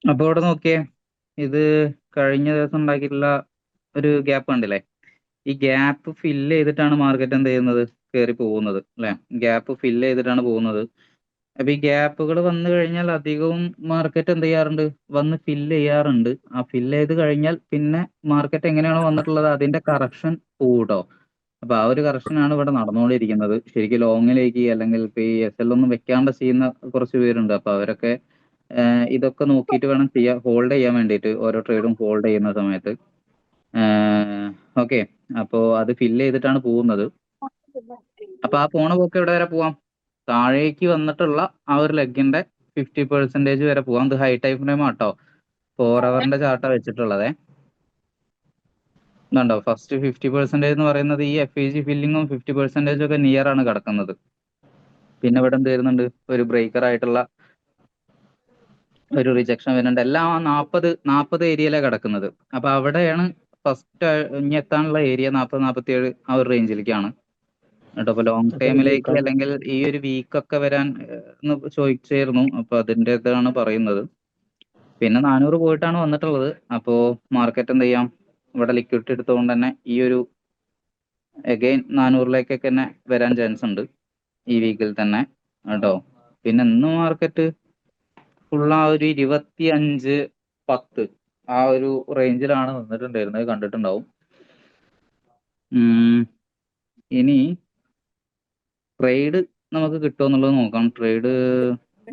അപ്പൊ ഇവിടെ നോക്കിയേ, ഇത് കഴിഞ്ഞ ദിവസം ഉണ്ടാക്കിയിട്ടുള്ള ഒരു ഗ്യാപ്പ് കണ്ടില്ലേ? ഈ ഗ്യാപ്പ് ഫില്ല് ചെയ്തിട്ടാണ് മാർക്കറ്റ് എന്ത് ചെയ്യുന്നത്? കയറി പോകുന്നത് അല്ലെ? ഗ്യാപ്പ് ഫില്ല് ചെയ്തിട്ടാണ് പോകുന്നത്. അപ്പൊ ഈ ഗ്യാപ്പുകൾ വന്നു കഴിഞ്ഞാൽ അധികവും മാർക്കറ്റ് എന്ത് ചെയ്യാറുണ്ട്? വന്ന് ഫില്ല് ചെയ്യാറുണ്ട്. ആ ഫില്ല് ചെയ്ത് കഴിഞ്ഞാൽ പിന്നെ മാർക്കറ്റ് എങ്ങനെയാണോ വന്നിട്ടുള്ളത് അതിന്റെ കറക്ഷൻ കൂട്ടോ. അപ്പൊ ആ ഒരു കറക്ഷനാണ് ഇവിടെ നടന്നുകൊണ്ടിരിക്കുന്നത്. ശരിക്കും ലോങ്ങിലേക്ക് അല്ലെങ്കിൽ ഇപ്പൊ ഈ എസ് എൽ ഒന്നും വെക്കാണ്ട് ചെയ്യുന്ന കുറച്ച് പേരുണ്ട്. അപ്പൊ അവരൊക്കെ ഇതൊക്കെ നോക്കിയിട്ട് വേണം ഹോൾഡ് ചെയ്യാൻ വേണ്ടിയിട്ട്, ഓരോ ട്രേഡും ഹോൾഡ് ചെയ്യുന്ന സമയത്ത്. ഓക്കെ, അപ്പോ അത് ഫില്ല് ചെയ്തിട്ടാണ് പോകുന്നത്. അപ്പൊ ആ പോണ പോക്ക് എവിടെ വരെ പോവാം? താഴേക്ക് വന്നിട്ടുള്ള ആ ഒരു ലെഗിന്റെ 50% വരെ പോവാം. ഇത് ഹൈ ടൈം ഫ്രെയിം ആട്ടോ, 4 ഹവറിന്റെ ചാർട്ടാ വെച്ചിട്ടുള്ളതേ. ഇതുണ്ടോ, ഫസ്റ്റ് 50% എന്ന് പറയുന്നത് ഈ എഫ് ഇ ജി ഫില്ലിങ്ങും 50% ഒക്കെ നിയർ ആണ് കിടക്കുന്നത്. പിന്നെ ഇവിടെ എന്ത് വരുന്നുണ്ട്? ഒരു ബ്രേക്കർ ആയിട്ടുള്ള ഒരു റിജക്ഷൻ വരുന്നുണ്ട്. എല്ലാം ആ 40 ഏരിയയിലാണ് കിടക്കുന്നത്. അപ്പൊ അവിടെയാണ് ഫസ്റ്റ് ഇനി എത്താനുള്ള ഏരിയ. 40-47 ആ ഒരു റേഞ്ചിലേക്കാണ് കേട്ടോ. അപ്പൊ ലോങ് ടൈമിലേക്ക് അല്ലെങ്കിൽ ഈ ഒരു വീക്കൊക്കെ വരാൻ എന്ന് ചോദിച്ചായിരുന്നു. അപ്പൊ അതിന്റെ ഇതാണ് പറയുന്നത്. പിന്നെ 400 പോയിട്ടാണ് വന്നിട്ടുള്ളത്. അപ്പോ മാർക്കറ്റ് എന്ത് ചെയ്യാം? ഇവിടെ ലിക്വിഡിറ്റി എടുത്തുകൊണ്ട് തന്നെ ഈ ഒരു അഗൈൻ 400-ലേക്കൊക്കെ തന്നെ വരാൻ ചാൻസ് ഉണ്ട് ഈ വീക്കിൽ തന്നെ കേട്ടോ. പിന്നെ ഇന്ന് മാർക്കറ്റ് ഫുൾ ആ ഒരു 25-10 ആ ഒരു റേഞ്ചിലാണ് നിന്നിട്ടുണ്ടായിരുന്നത്, കണ്ടിട്ടുണ്ടാവും. ഇനി ട്രേഡ് നമുക്ക് കിട്ടുമോ എന്നുള്ളത് നോക്കാം. ട്രേഡ്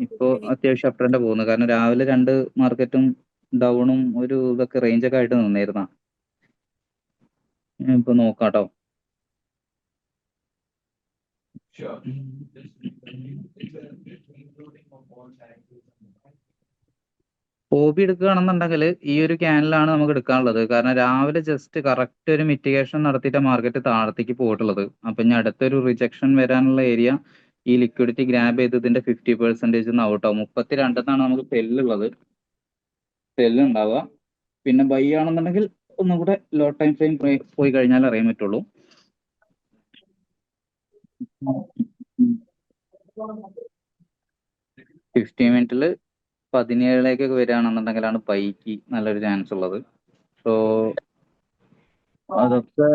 ഇപ്പോ അത്യാവശ്യം അപ്പ് ട്രെൻഡ് പോകുന്നത്. കാരണം രാവിലെ രണ്ട് മാർക്കറ്റും ഡൗണും ഒരു ഇതൊക്കെ റേഞ്ചൊക്കെ ആയിട്ട് നിന്നിരുന്ന. ഇപ്പൊ നോക്കാട്ടോ. ഹോബി എടുക്കുകയാണെന്നുണ്ടെങ്കിൽ ഈ ഒരു ക്യാനിലാണ് നമുക്ക് എടുക്കാനുള്ളത്. കാരണം രാവിലെ ജസ്റ്റ് കറക്റ്റ് ഒരു മിറ്റിഗേഷൻ നടത്തിയിട്ട് മാർക്കറ്റ് താഴത്തേക്ക് പോയിട്ടുള്ളത്. അപ്പൊ ഇനി അടുത്തൊരു റിജക്ഷൻ വരാനുള്ള ഏരിയ ഈ ലിക്വിഡിറ്റി ഗ്രാബ് ചെയ്തതിന്റെ 50% ഔട്ടോ. 32 നമുക്ക് സെല്ലുള്ളത്, സെല്ലുണ്ടാവുക. പിന്നെ ബൈ ആണെന്നുണ്ടെങ്കിൽ ഒന്നും കൂടെ ലോ ടൈം ഫ്രെയിം പോയി കഴിഞ്ഞാൽ അറിയാൻ പറ്റുള്ളൂ. 50 മിനിറ്റിൽ 17-ലേക്കൊക്കെ വരികയാണെന്നുണ്ടെങ്കിലാണ് ബൈക്ക് നല്ലൊരു ചാൻസ് ഉള്ളത്. സോ അതൊക്കെ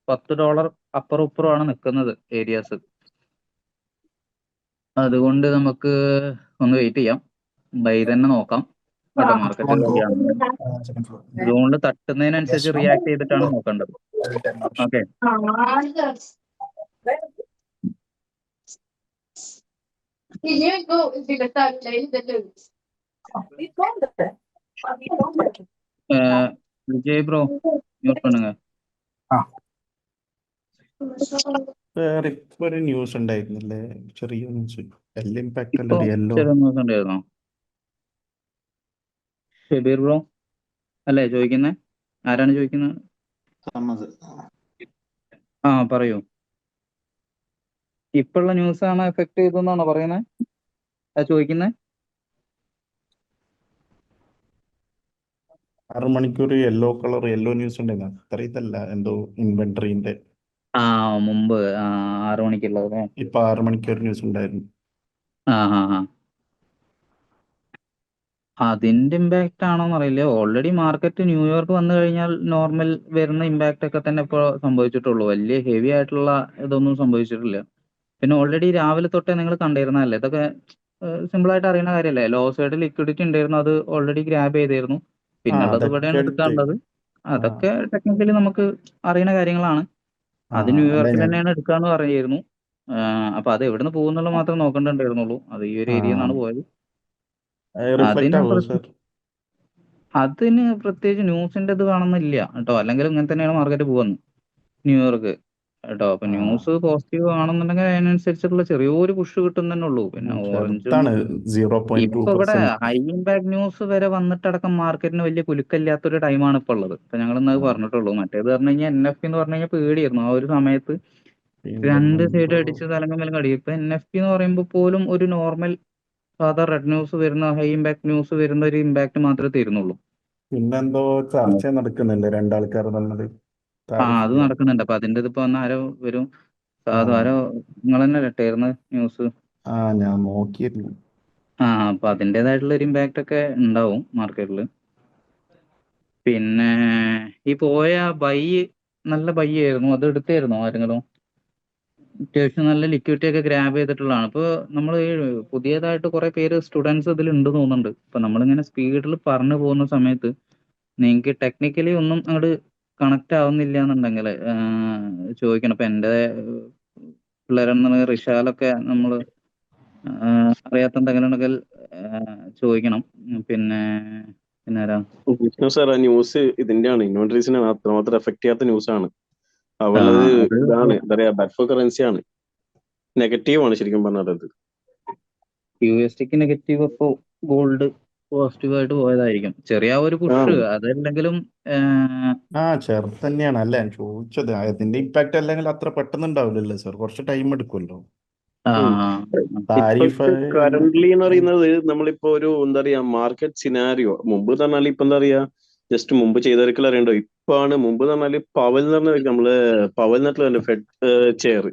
$10 അപ്പുറം ഇപ്പുറമാണ് നിൽക്കുന്നത് ഏരിയാസ്. അതുകൊണ്ട് നമുക്ക് ഒന്ന് വെയിറ്റ് ചെയ്യാം, ബൈ തന്നെ നോക്കാം കേട്ടോ. മാർക്കറ്റ് വരികയാണെങ്കിൽ സോണിൽ തട്ടുന്നതിനനുസരിച്ച് റിയാക്ട് ചെയ്തിട്ടാണ് നോക്കേണ്ടത്. ഓക്കെ, വിജയ് ബ്രോ മ്യൂട്ട് பண்ணுங்க. വേറെ ഇപ്പൊ ഒരു ന്യൂസ് ഉണ്ടായിരുന്നില്ലേ, ചെറിയ ന്യൂസ്, എൽ ഇമ്പാക്ട് ഇപ്പൊ അല്ലേ യെല്ലോ. ചെറിയ ന്യൂസ് ഉണ്ടായിരുന്നോ? ഷബീർ ബ്രോ അല്ലേ ചോദിക്കുന്നത്? ആരാണ് ചോദിക്കുന്നത്? ആ പറയൂ. ഇപ്പോഴുള്ള ന്യൂസ് ആണ് എഫക്ട് ചെയ്തെന്നാണോ പറയുന്നത്? അത് ചോദിക്കുന്നത്? 6 മണിക്കൂർ യെല്ലോ കളർ യെല്ലോ ന്യൂസ് ഉണ്ടായിരുന്നു. അത്ര ഇതല്ല, എന്തോ ഇൻവെന്ററിന്റെ. ആ മുമ്പ് 6 മണിക്കുള്ളത് അല്ലേ? ഇപ്പൊ 6 മണിക്കൂർ ന്യൂസ് ഉണ്ടായിരുന്നു. ആ ആ ആ അതിന്റെ ഇമ്പാക്റ്റ് ആണോന്ന് അറിയില്ല. ഓൾറെഡി മാർക്കറ്റ് ന്യൂയോർക്ക് വന്നു കഴിഞ്ഞാൽ നോർമൽ വരുന്ന ഇമ്പാക്റ്റ് ഒക്കെ തന്നെ ഇപ്പോൾ സംഭവിച്ചിട്ടുള്ളൂ. വലിയ ഹെവി ആയിട്ടുള്ള ഇതൊന്നും സംഭവിച്ചിട്ടില്ല. പിന്നെ ഓൾറെഡി രാവിലെ തൊട്ടേ നിങ്ങൾ കണ്ടിരുന്നതല്ലേ ഇതൊക്കെ? സിമ്പിൾ ആയിട്ട് അറിയുന്ന കാര്യമല്ലേ? ലോ സൈഡ് ലിക്വിഡിറ്റി ഉണ്ടായിരുന്നു, അത് ഓൾറെഡി ഗ്രാബ് ചെയ്തിരുന്നു. പിന്നുള്ളത് അതൊക്കെ ഇവിടെയാണ് എടുത്ത്. എടുക്കാനുള്ളത്. ആ അതൊക്കെ ടെക്നിക്കലി നമുക്ക് അറിയുന്ന കാര്യങ്ങളാണ്. ആ അത് അല്ല, ന്യൂയോർക്കിൽ ഞാൻ തന്നെയാണ് എടുക്കാന്ന് പറയായിരുന്നു. അപ്പൊ അത് എവിടുന്ന് പോകുന്നുള്ളത് മാത്രം നോക്കണ്ടുണ്ടായിരുന്നുള്ളൂ. അത് ഈ ഒരു ഏരിയയിൽ നിന്നാണ് പോയത്. റിഫ്ലക്റ്റ് അതിന് ആവോ സർ? അതിന് പ്രത്യേകിച്ച് ന്യൂസിന്റെ ഇത് കാണുന്നില്ല കേട്ടോ. അല്ലെങ്കിൽ ഇങ്ങനെ തന്നെയാണ് മാർക്കറ്റ് പോകുന്നത് ന്യൂയോർക്ക് കേട്ടോ. അപ്പൊ ന്യൂസ് പോസിറ്റീവ് ആണെന്നുണ്ടെങ്കിൽ അതിനനുസരിച്ചുള്ള ചെറിയൊരു പുഷ് കിട്ടും തന്നെ ഉള്ളൂ. പിന്നെ ഓറഞ്ചും ചെറുത്താണ്, ഇപ്പൊ ഇവിടെ 0.2%. ഹൈ ഇമ്പാക്ട് ന്യൂസ് വരെ വന്നിട്ടടക്കം മാർക്കറ്റിന് വലിയ കുലുക്കല്ലാത്തൊരു ടൈമാണ് ഇപ്പോൾ ഉള്ളത്. ഇപ്പൊ ഞങ്ങൾ ഇന്നത് പറഞ്ഞിട്ടുള്ളൂ. മറ്റേത് പറഞ്ഞു കഴിഞ്ഞാൽ NFT എന്ന് പറഞ്ഞു കഴിഞ്ഞാൽ പേടിയായിരുന്നു ആ ഒരു സമയത്ത്. വീണ്ടും രണ്ട് സൈഡ് എന്തോ അടിച്ച് തലങ്ങും കടി. ഇപ്പൊ NFT എന്ന് പറയുമ്പോൾ പോലും ഒരു നോർമൽ സാധാ റെഡ് ന്യൂസ് വരുന്ന ഹൈ ഇമ്പാക്ട് ന്യൂസ് വരുന്ന ഒരു ഇമ്പാക്ട് മാത്രമേ തരുന്നുള്ളൂ. പിന്നെന്തോ ചർച്ച നടക്കുന്നില്ലേ, രണ്ടാൾക്കാർ തമ്മിൽ അത് താരിഫ്. നടക്കുന്നുണ്ട്. അപ്പൊ അതിന്റെ ഇതിപ്പോ ഒന്ന് ആരോ വരും. ആ ആരോ നിങ്ങൾ തന്നെ ഇട്ടായിരുന്നു ന്യൂസ്. ഞാൻ നോക്കിയിരുന്നു. അപ്പൊ അതിൻ്റെതായിട്ടുള്ള ഒരു ഇമ്പാക്റ്റ് ഒക്കെ ഉണ്ടാവും മാർക്കറ്റിൽ. പിന്നെ ഈ പോയ ബൈ നല്ല ബൈ ആയിരുന്നു, അത് എടുത്തായിരുന്നോ ആരെങ്കിലും? അത്യാവശ്യം നല്ല ലിക്വിഡിറ്റി ഒക്കെ ഗ്രാബ് ചെയ്തിട്ടുള്ളതാണ്. ഇപ്പോൾ നമ്മൾ പുതിയതായിട്ട് കുറെ പേര് സ്റ്റുഡൻസ് ഇതിൽ ഉണ്ട് തോന്നുന്നുണ്ട്. ഇപ്പൊ നമ്മളിങ്ങനെ സ്പീഡിൽ പറഞ്ഞു പോകുന്ന സമയത്ത് നിങ്ങൾക്ക് ടെക്നിക്കലി ഒന്നും അങ്ങോട്ട് കണക്ട് ആവുന്നില്ല എന്നുണ്ടെങ്കിൽ ചോദിക്കണം. ഇപ്പൊ എൻ്റെ പിള്ളേരെന്ന് റിഷാലൊക്കെ നമ്മൾ അറിയാത്ത എന്തെങ്കിലും ഉണ്ടെങ്കിൽ ചോദിക്കണം. പിന്നെ പിന്നെ ആരാ? വിഷ്ണു സാർ, ആ ന്യൂസ് ഇതിന്റെയാണ്, ഇൻവെന്ററീസിനാണ്, അത്രമാത്രം എഫക്ട് ചെയ്യാത്ത ന്യൂസ് ആണ്. ആ അവളത് അത് ഇതാണ്, എന്താ പറയാ, ബാഡ് ഫോർ കറൻസി ആണ്, നെഗറ്റീവ് ആണ് ശരിക്കും പറഞ്ഞത് അത്. USDക്ക് നെഗറ്റീവ്, അപ്പോൾ ഗോൾഡ് പോസിറ്റീവ് ആയിട്ട് പോയതായിരിക്കും. ചെറിയ ഒരു ആ പുഷ് അതല്ലെങ്കിലും ചെറുത് തന്നെയാണ് അല്ലേ ഞാൻ ചോദിച്ചത്. അതിന്റെ ഇമ്പാക്ട് അല്ലെങ്കിൽ അത്ര പെട്ടെന്ന് ഉണ്ടാവില്ലല്ലോ സാർ, കുറച്ച് ടൈം എടുക്കുമല്ലോ. ആ, ഉം. താരിഫ് ഇപ്പോഴത്തെ കറന്റ്ലി എന്ന് പറയുന്നത് നമ്മളിപ്പോ ഒരു എന്താ പറയാ മാർക്കറ്റ് സിനാരിയോ, മുമ്പ് എന്ന് പറഞ്ഞാൽ ഇപ്പൊ എന്താ പറയാ, ജസ്റ്റ് മുമ്പ് ചെയ്തവർക്കെല്ലാം അറിയണ്ടോ, ഇപ്പാണ്. മുമ്പ് എന്ന് പറഞ്ഞാല് പവൽ എന്ന് പറഞ്ഞ നമ്മള് പവൽ എന്നിട്ടുള്ള ഫെഡ് ചെയർ,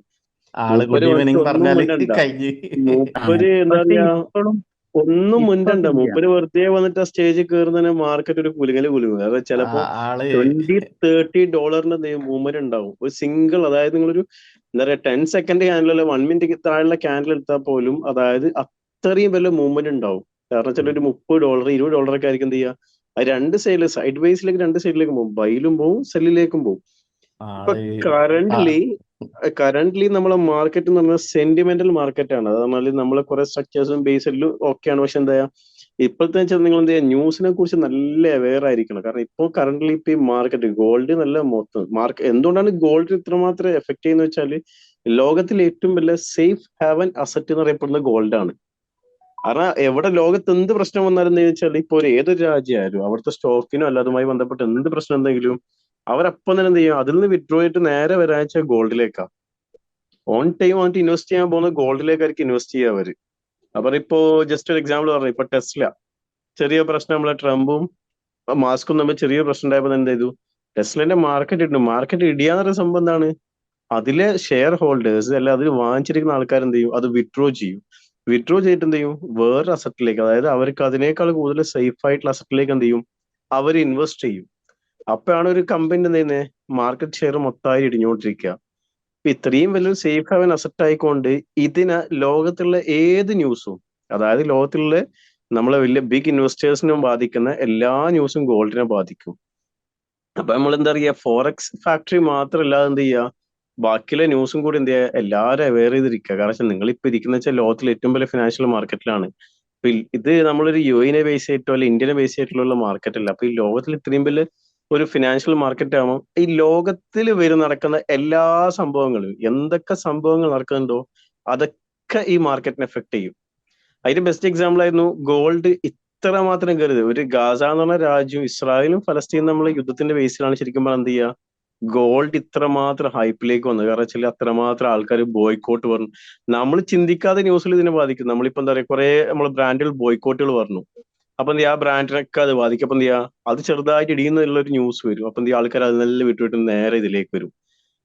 ആള് മൂപ്പര് ഗുഡ് വന്നിട്ട് ഈവനിങ് ഒന്നും പറഞ്ഞാല് മുണ്ടണ്ട. കഴിഞ്ഞ്. മൂപ്പര് എന്താ പക്ഷെ പറയാ ഇപ്പോഴും ഒന്നും ഇപ്പൊ മുണ്ടണ്ട. അതില്ല. മൂപ്പര് വെറുതെ വന്നിട്ട് ആ സ്റ്റേജിൽ കയറുന്ന മാർക്കറ്റ് ഒരു കുലുങ്ങും. അതായത് ചിലപ്പോ ആള് $20-30 മൂവ്മെന്റ് ഉണ്ടാവും ഒരു സിംഗിൾ. അതായത് നിങ്ങളൊരു എന്താ പറയാ 10 സെക്കൻഡ് ക്യാൻഡിൽ അല്ലെ 1 മിനിറ്റ് താഴെയുള്ള ക്യാൻഡിൽ എടുത്താൽ പോലും അതായത് അത്രയും വലിയ മൂവ്മെന്റ് ഉണ്ടാവും. കാരണം വെച്ചാൽ ഒരു $30 $20 ഒക്കെ ആയിരിക്കും എന്ത് ചെയ്യുക, അത് രണ്ട് സൈഡിൽ സൈഡ് വൈസിലേക്ക് രണ്ട് സൈഡിലേക്കും പോകും, ബൈയിലും പോവും സെല്ലിലേക്കും പോവും. ഇപ്പൊ ആള് ആ കറന്റ്ലി നമ്മളെ മാർക്കറ്റ് എന്ന് പറഞ്ഞാൽ സെന്റിമെന്റൽ മാർക്കറ്റ് ആണ്. അത് പറഞ്ഞാൽ നമ്മളെ കുറെ സ്ട്രക്ചേഴ്സും ബേസിലും ഓക്കെയാണ്. പക്ഷെ എന്താ ഇപ്പോഴത്തെ വെച്ചാൽ നിങ്ങൾ എന്ത് ചെയ്യുക, ന്യൂസിനെ കുറിച്ച് നല്ല അവെയർ ആയിരിക്കണം. കാരണം ഇപ്പോൾ കറന്റ്ലി ഇപ്പൊ ഈ മാർക്കറ്റ് ഗോൾഡ് നല്ല മൊത്തം എന്തുകൊണ്ടാണ് ഗോൾഡ് ഇത്രമാത്രം എഫക്ട് ചെയ്യുന്നത് വെച്ചാൽ ലോകത്തിലെ ഏറ്റവും വലിയ സേഫ് ഹാവൻ അസറ്റ് എന്ന് പറയപ്പെടുന്നത് ഗോൾഡ് ആണ്. കാരണം എവിടെ ലോകത്ത് എന്ത് പ്രശ്നം വന്നാലും എന്താ വെച്ചാൽ ഇപ്പൊ ഏതൊരു രാജ്യമായാലും അവിടുത്തെ സ്റ്റോക്കിനോ അല്ലാതുമായി ബന്ധപ്പെട്ട് എന്ത് പ്രശ്നം എന്തെങ്കിലും അവരപ്പം തന്നെ എന്ത് ചെയ്യും, അതിൽ നിന്ന് വിഡ്രോ ചെയ്തിട്ട് നേരെ വരാച്ച ഗോൾഡിലേക്കാണ്. ഓൺ ടൈം വന്നിട്ട് ഇൻവെസ്റ്റ് ചെയ്യാൻ പോകുന്ന ഗോൾഡിലേക്കായിരിക്കും ഇൻവെസ്റ്റ് ചെയ്യുക അവര്. അപ്പൊ ഇപ്പോ ജസ്റ്റ് ഒരു എക്സാമ്പിൾ പറഞ്ഞു, ഇപ്പൊ ടെസ്ല ചെറിയ പ്രശ്നം, നമ്മളെ ട്രംപും മാസ്കും തമ്മിൽ ചെറിയ പ്രശ്നം ഉണ്ടായപ്പോൾ എന്ത് ചെയ്തു, ടെസ്ലന്റെ മാർക്കറ്റ് ഇടിയാന്ന് പറയുന്ന സംഭവം എന്താണ്, അതിലെ ഷെയർ ഹോൾഡേഴ്സ് അല്ല അതിൽ വാങ്ങിച്ചിരിക്കുന്ന ആൾക്കാർ എന്ത് ചെയ്യും, അത് വിഡ്രോ ചെയ്തിട്ട് എന്ത് ചെയ്യും, വേറെ അസറ്റിലേക്ക്, അതായത് അവർക്ക് അതിനേക്കാൾ കൂടുതൽ സേഫ് ആയിട്ടുള്ള അസറ്റിലേക്ക് എന്ത് ചെയ്യും, അവർ ഇൻവെസ്റ്റ് ചെയ്യും. അപ്പോഴാണ് ഒരു കമ്പനി എന്ത് ചെയ്യുന്നത്, മാർക്കറ്റ് ഷെയർ മൊത്തമായി ഇടിഞ്ഞുകൊണ്ടിരിക്കുക. ഇപ്പൊ ഇത്രയും വലിയൊരു സേഫ് ഹാവൻ അസറ്റ് ആയിക്കൊണ്ട് ഇതിന് ലോകത്തുള്ള ഏത് ന്യൂസും, അതായത് ലോകത്തുള്ള നമ്മളെ വലിയ ബിഗ് ഇൻവെസ്റ്റേഴ്സിനും ബാധിക്കുന്ന എല്ലാ ന്യൂസും ഗോൾഡിനെ ബാധിക്കും. അപ്പൊ നമ്മൾ എന്താ പറയുക, ഫോറക്സ് ഫാക്ടറി മാത്രമല്ലാതെ എന്ത് ചെയ്യുക, ബാക്കിയുള്ള ന്യൂസും കൂടി എന്ത് ചെയ്യുക, എല്ലാവരും അവെയർ ചെയ്തിരിക്കുക. കാരണം വെച്ചാൽ നിങ്ങളിപ്പോ ഇരിക്കുന്ന വെച്ചാൽ ലോകത്തിലെ ഏറ്റവും വലിയ ഫിനാൻഷ്യൽ മാർക്കറ്റിലാണ്. അപ്പൊ ഇത് നമ്മളൊരു യുഎനെ ബേസ് ചെയ്തിട്ടോ അല്ലെങ്കിൽ ഇന്ത്യനെ ബേസ് ചെയ്തിട്ടുള്ള മാർക്കറ്റ് അല്ല. അപ്പൊ ഈ ലോകത്തിൽ ഇത്രയും വലിയ ഒരു ഫിനാൻഷ്യൽ മാർക്കറ്റ് ആകുമ്പോൾ ഈ ലോകത്തിൽ നടക്കുന്ന എല്ലാ സംഭവങ്ങളും, എന്തൊക്കെ സംഭവങ്ങൾ നടക്കുന്നുണ്ടോ അതൊക്കെ ഈ മാർക്കറ്റിനെ എഫക്ട് ചെയ്യും. അതിന്റെ ബെസ്റ്റ് എക്സാമ്പിൾ ആയിരുന്നു ഗോൾഡ് ഇത്ര മാത്രം കരുത്. ഒരു ഗാസ എന്ന് പറഞ്ഞ രാജ്യം, ഇസ്രായേലും ഫലസ്തീനും നമ്മൾ യുദ്ധത്തിന്റെ ബേസിലാണ് ശരിക്കും പറഞ്ഞാൽ എന്ത് ചെയ്യുക, ഗോൾഡ് ഇത്രമാത്രം ഹൈപ്പിലേക്ക് വന്നത്. കാരണം വെച്ചാൽ അത്രമാത്രം ആൾക്കാർ ബോയ്ക്കോട്ട് പറഞ്ഞു. നമ്മൾ ചിന്തിക്കാതെ ന്യൂസിൽ ഇതിനെ ബാധിക്കും. നമ്മളിപ്പോ എന്താ പറയുക, കുറെ നമ്മൾ ബ്രാൻഡുകൾ ബോയ്ക്കോട്ടുകൾ പറഞ്ഞു. അപ്പൊ എന്ത് ചെയ്യുക, ആ ബ്രാൻഡിനൊക്കെ അത് ബാധിക്കും. അപ്പൊ എന്ത് ചെയ്യുക, അത് ചെറുതായിട്ട് ഇടിയുന്നുള്ള ഒരു ന്യൂസ് വരും. അപ്പൊ എന്ത് ചെയ്യുക, ആൾക്കാർ അത് നല്ല വിട്ടുവിട്ട് നേരെ ഇതിലേക്ക് വരും.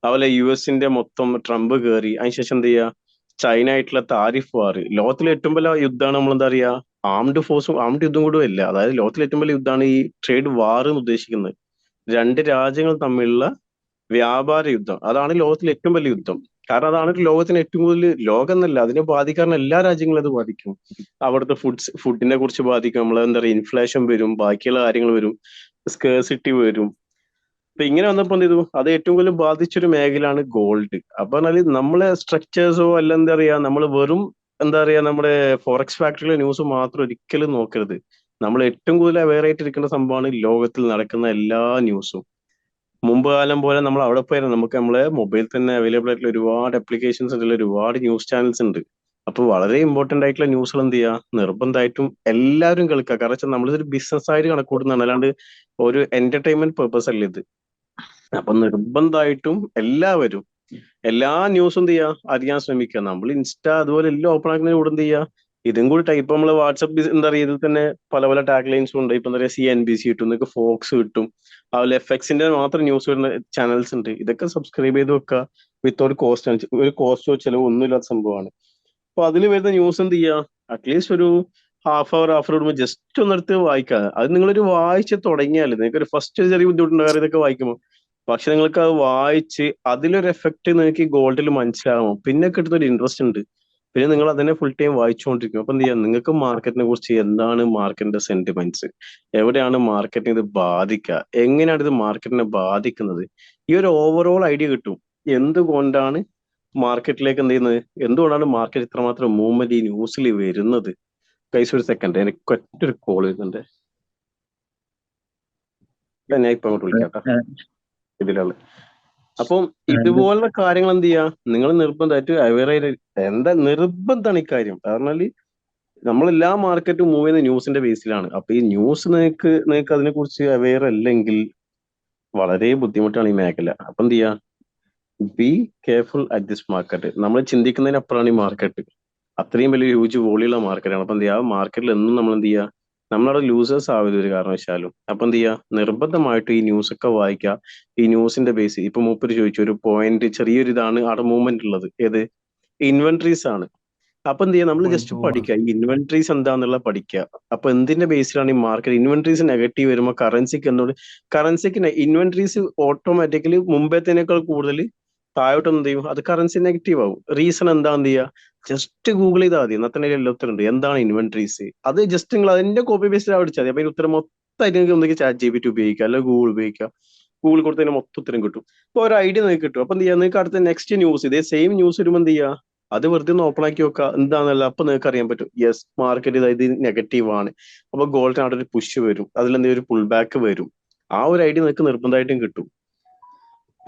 അതുപോലെ US മൊത്തം ട്രംപ് കയറി, അതിനുശേഷം എന്ത് ചെയ്യുക, ചൈന ആയിട്ടുള്ള താരിഫ് വാർ, ലോകത്തിലെ ഏറ്റവും വലിയ യുദ്ധമാണ്. നമ്മൾ എന്താ പറയുക, ആംഡ് യുദ്ധം കൂടെ ഇല്ല, അതായത് ലോകത്തിലെ ഏറ്റവും വലിയ യുദ്ധമാണ് ഈ ട്രേഡ് വാർ എന്ന് ഉദ്ദേശിക്കുന്നത്. രണ്ട് രാജ്യങ്ങൾ തമ്മിലുള്ള വ്യാപാര യുദ്ധം, അതാണ് ലോകത്തിലെ ഏറ്റവും വലിയ യുദ്ധം. കാരണം അതാണ് ലോകത്തിന് ഏറ്റവും കൂടുതൽ, ലോകം എന്നല്ല അതിനെ ബാധിക്കാറുള്ള എല്ലാ രാജ്യങ്ങളും അത് ബാധിക്കും. അവിടുത്തെ ഫുഡിനെ കുറിച്ച് ബാധിക്കും. നമ്മൾ എന്താ പറയുക, ഇൻഫ്ലേഷൻ വരും, ബാക്കിയുള്ള കാര്യങ്ങൾ വരും, സ്കേഴ്സിറ്റി വരും. അപ്പൊ ഇങ്ങനെ വന്നപ്പോ എന്ത് ചെയ്തു, അത് ഏറ്റവും കൂടുതൽ ബാധിച്ചൊരു മേഖലയാണ് ഗോൾഡ്. അപ്പൊ പറഞ്ഞാല് നമ്മളെ സ്ട്രക്ചേഴ്സോ അല്ല എന്താ പറയാ, നമ്മൾ വെറും എന്താ പറയാ നമ്മുടെ ഫോറക്സ് ഫാക്ടറിയിലെ ന്യൂസ് മാത്രം ഒരിക്കലും നോക്കരുത്. നമ്മൾ ഏറ്റവും കൂടുതൽ അവെയർ ആയിട്ടിരിക്കുന്ന സംഭവമാണ് ലോകത്തിൽ നടക്കുന്ന എല്ലാ ന്യൂസും. മുമ്പ് കാലം പോലെ നമ്മൾ അവിടെ പോയാലും നമുക്ക് നമ്മളെ മൊബൈൽ തന്നെ അവൈലബിൾ ആയിട്ടുള്ള ഒരുപാട് ആപ്ലിക്കേഷൻസ് ഉണ്ട്, ഒരുപാട് ന്യൂസ് ചാനൽസ് ഉണ്ട്. അപ്പൊ വളരെ ഇമ്പോർട്ടന്റ് ആയിട്ടുള്ള ന്യൂസുകൾ എന്ത് ചെയ്യുക, നിർബന്ധമായിട്ടും എല്ലാവരും കേൾക്കുക. കാരണം വെച്ചാൽ നമ്മളിതൊരു ബിസിനസ് ആയിട്ട് കണക്കൂട്ടുന്നതാണ്, അല്ലാണ്ട് ഒരു എന്റർടൈൻമെന്റ് പേർപ്പസ് അല്ല ഇത്. അപ്പൊ നിർബന്ധമായിട്ടും എല്ലാവരും എല്ലാ ന്യൂസും എന്ത് ചെയ്യുക, അറിയാൻ ശ്രമിക്കുക. നമ്മൾ ഇൻസ്റ്റ അതുപോലെ എല്ലാം ഓപ്പൺ ആക്കുന്നതിന് കൂടെ എന്ത് ചെയ്യുക, ഇതും കൂടി ടൈപ്പ് നമ്മൾ വാട്സപ്പ് എന്താ പറയുക, ഇതിൽ തന്നെ പല പല ടാഗ് ലൈൻസും ഉണ്ട്. ഇപ്പൊ എന്താ പറയുക, CNBC കിട്ടും, നിങ്ങൾക്ക് ഫോക്സ് കിട്ടും, അതുപോലെ FXന്റെ മാത്രം ന്യൂസ് വരുന്ന ചാനൽസ് ഉണ്ട്. ഇതൊക്കെ സബ്സ്ക്രൈബ് ചെയ്ത് വെക്കുക. വിത്തൗട്ട് കോസ്റ്റ്, ഒരു കോസ്റ്റോ ചിലവോ ഒന്നുമില്ലാത്ത സംഭവമാണ്. അപ്പൊ അതിൽ വരുന്ന ന്യൂസ് എന്ത് ചെയ്യുക, അറ്റ്ലീസ്റ്റ് ഒരു ഹാഫ് അവർ കൂടുമ്പോൾ ജസ്റ്റ് ഒന്നെടുത്ത് വായിക്കുക. അത് നിങ്ങളൊരു വായിച്ച് തുടങ്ങിയാൽ നിങ്ങൾക്ക് ഒരു ഫസ്റ്റ് ചെറിയ ബുദ്ധിമുട്ടുണ്ടാകാറ് ഇതൊക്കെ വായിക്കുമ്പോൾ. പക്ഷെ നിങ്ങൾക്ക് അത് വായിച്ച് അതിലൊരു എഫക്ട് നിങ്ങൾക്ക് ഈ ഗോൾഡിൽ മനസ്സിലാകും. പിന്നെ കിട്ടുന്ന ഒരു ഇൻട്രസ്റ്റ് ഉണ്ട്. പിന്നെ നിങ്ങൾ അതിനെ ഫുൾ ടൈം വായിച്ചുകൊണ്ടിരിക്കും. അപ്പൊ എന്ത് ചെയ്യാം, നിങ്ങൾക്ക് മാർക്കറ്റിനെ കുറിച്ച് എന്താണ് മാർക്കറ്റിന്റെ സെന്റിമെന്റ്സ്, എവിടെയാണ് മാർക്കറ്റിനെ ഇത് ബാധിക്കുക, എങ്ങനെയാണ് ഇത് മാർക്കറ്റിനെ ബാധിക്കുന്നത്, ഈ ഒരു ഓവറോൾ ഐഡിയ കിട്ടും. എന്തുകൊണ്ടാണ് മാർക്കറ്റിലേക്ക് എന്ത് ചെയ്യുന്നത്, എന്തുകൊണ്ടാണ് മാർക്കറ്റ് ഇത്രമാത്രം മൂവ്മെന്റ് ഈ ന്യൂസിൽ വരുന്നത്. കൈസ് ഒരു സെക്കൻഡ്, എനിക്ക് ഒറ്റൊരു കോൾ വരുന്നുണ്ട്. ഞാൻ ഇപ്പൊ അങ്ങോട്ട് വിളിക്കാം കേട്ടോ, ഇതിലുള്ള. അപ്പം ഇതുപോലുള്ള കാര്യങ്ങൾ എന്ത് ചെയ്യാ, നിങ്ങൾ നിർബന്ധമായിട്ട് അവെയർ എന്താ നിർബന്ധമാണ് ഇക്കാര്യം. കാരണം നമ്മളെല്ലാ മാർക്കറ്റും മൂവ് ചെയ്യുന്ന ന്യൂസിന്റെ ബേസിലാണ്. അപ്പൊ ഈ ന്യൂസ് നിങ്ങൾക്ക് അതിനെ കുറിച്ച് അവെയർ അല്ലെങ്കിൽ വളരെ ബുദ്ധിമുട്ടാണ് ഈ മേഖല. അപ്പൊ എന്ത് ചെയ്യാ, be careful at this market. നമ്മൾ ചിന്തിക്കുന്നതിനപ്പുറമാണ് ഈ മാർക്കറ്റ്. അത്രയും വലിയ ഹ്യൂജ് വോളിയുള്ള മാർക്കറ്റാണ്. അപ്പൊ എന്ത് ചെയ്യുക, മാർക്കറ്റിൽ എന്നും നമ്മൾ എന്ത് ചെയ്യുക, നമ്മളവിടെ ലൂസേഴ്സ് ആവരുത് ഒരു കാരണവശാലും. അപ്പൊ എന്ത് ചെയ്യുക, നിർബന്ധമായിട്ട് ഈ ന്യൂസ് ഒക്കെ വായിക്കുക. ഈ ന്യൂസിന്റെ ബേസ് ഇപ്പൊ മൂപ്പര് ചോദിച്ചു ഒരു പോയിന്റ്, ചെറിയൊരു ഇതാണ് അവിടെ മൂവ്മെന്റ് ഉള്ളത്, ഏത് ഇൻവെന്ററീസ് ആണ്. അപ്പൊ എന്ത് ചെയ്യുക, നമ്മൾ ജസ്റ്റ് പഠിക്കുക ഈ ഇൻവെന്ററീസ് എന്താന്നുള്ള പഠിക്കുക. അപ്പൊ എന്തിന്റെ ബേസിലാണ് ഈ മാർക്കറ്റ് ഇൻവെന്ററീസ് നെഗറ്റീവ് വരുമ്പോൾ കറൻസിക്ക് എന്നോട്, കറൻസിക്ക് ഇൻവെന്ററീസ് ഓട്ടോമാറ്റിക്കലി മുമ്പത്തേനേക്കാൾ കൂടുതൽ താഴോട്ട് എന്ത് ചെയ്യും, അത് കറൻസി നെഗറ്റീവ് ആവും. റീസൺ എന്താന്ന് ചെയ്യുക, ജസ്റ്റ് ഗൂഗിൾ ചെയ്താൽ മതി. ഇന്നത്തെ എല്ലാത്തിനും ഉണ്ട് എന്താണ് ഇൻവെന്ററീസ്. അത് ജസ്റ്റ് നിങ്ങൾ അതിന്റെ കോപ്പി പേസ്റ്റ് പഠിച്ചാൽ മതി. അപ്പൊ അതിന് ഉത്തരം മൊത്തമായിട്ട് നിങ്ങൾക്ക് ഒന്നെങ്കിൽ ChatGPT ഉപയോഗിക്കുക, അല്ലെങ്കിൽ ഗൂഗിൾ ഉപയോഗിക്കുക. ഗൂഗിൾ കൊടുത്തതിന് മൊത്തം ഉത്തരം കിട്ടും. അപ്പൊ ഒരു ഐഡിയ നിങ്ങൾക്ക് കിട്ടും. അപ്പൊ എന്ത് ചെയ്യുക, നിങ്ങൾക്ക് അടുത്ത നെക്സ്റ്റ് ന്യൂസ് ഇതേ സെയിം ന്യൂസ് വരുമ്പോൾ എന്ത് ചെയ്യുക, അത് വെറുതെ ഒന്ന് ഓപ്പൺ ആക്കി വെക്കുക എന്താണെന്നല്ല. അപ്പൊ നിങ്ങൾക്ക് അറിയാൻ പറ്റും, യെസ് മാർക്കറ്റ് ഇത് നെഗറ്റീവ് ആണ്. അപ്പൊ ഗോൾഡിന് അവിടെ ഒരു പുഷ് വരും, അതിലെന്തെങ്കിലും ഒരു പുൾ ബാക്ക് വരും. ആ ഒരു ഐഡിയ നിങ്ങൾക്ക് നിർബന്ധമായിട്ടും കിട്ടും.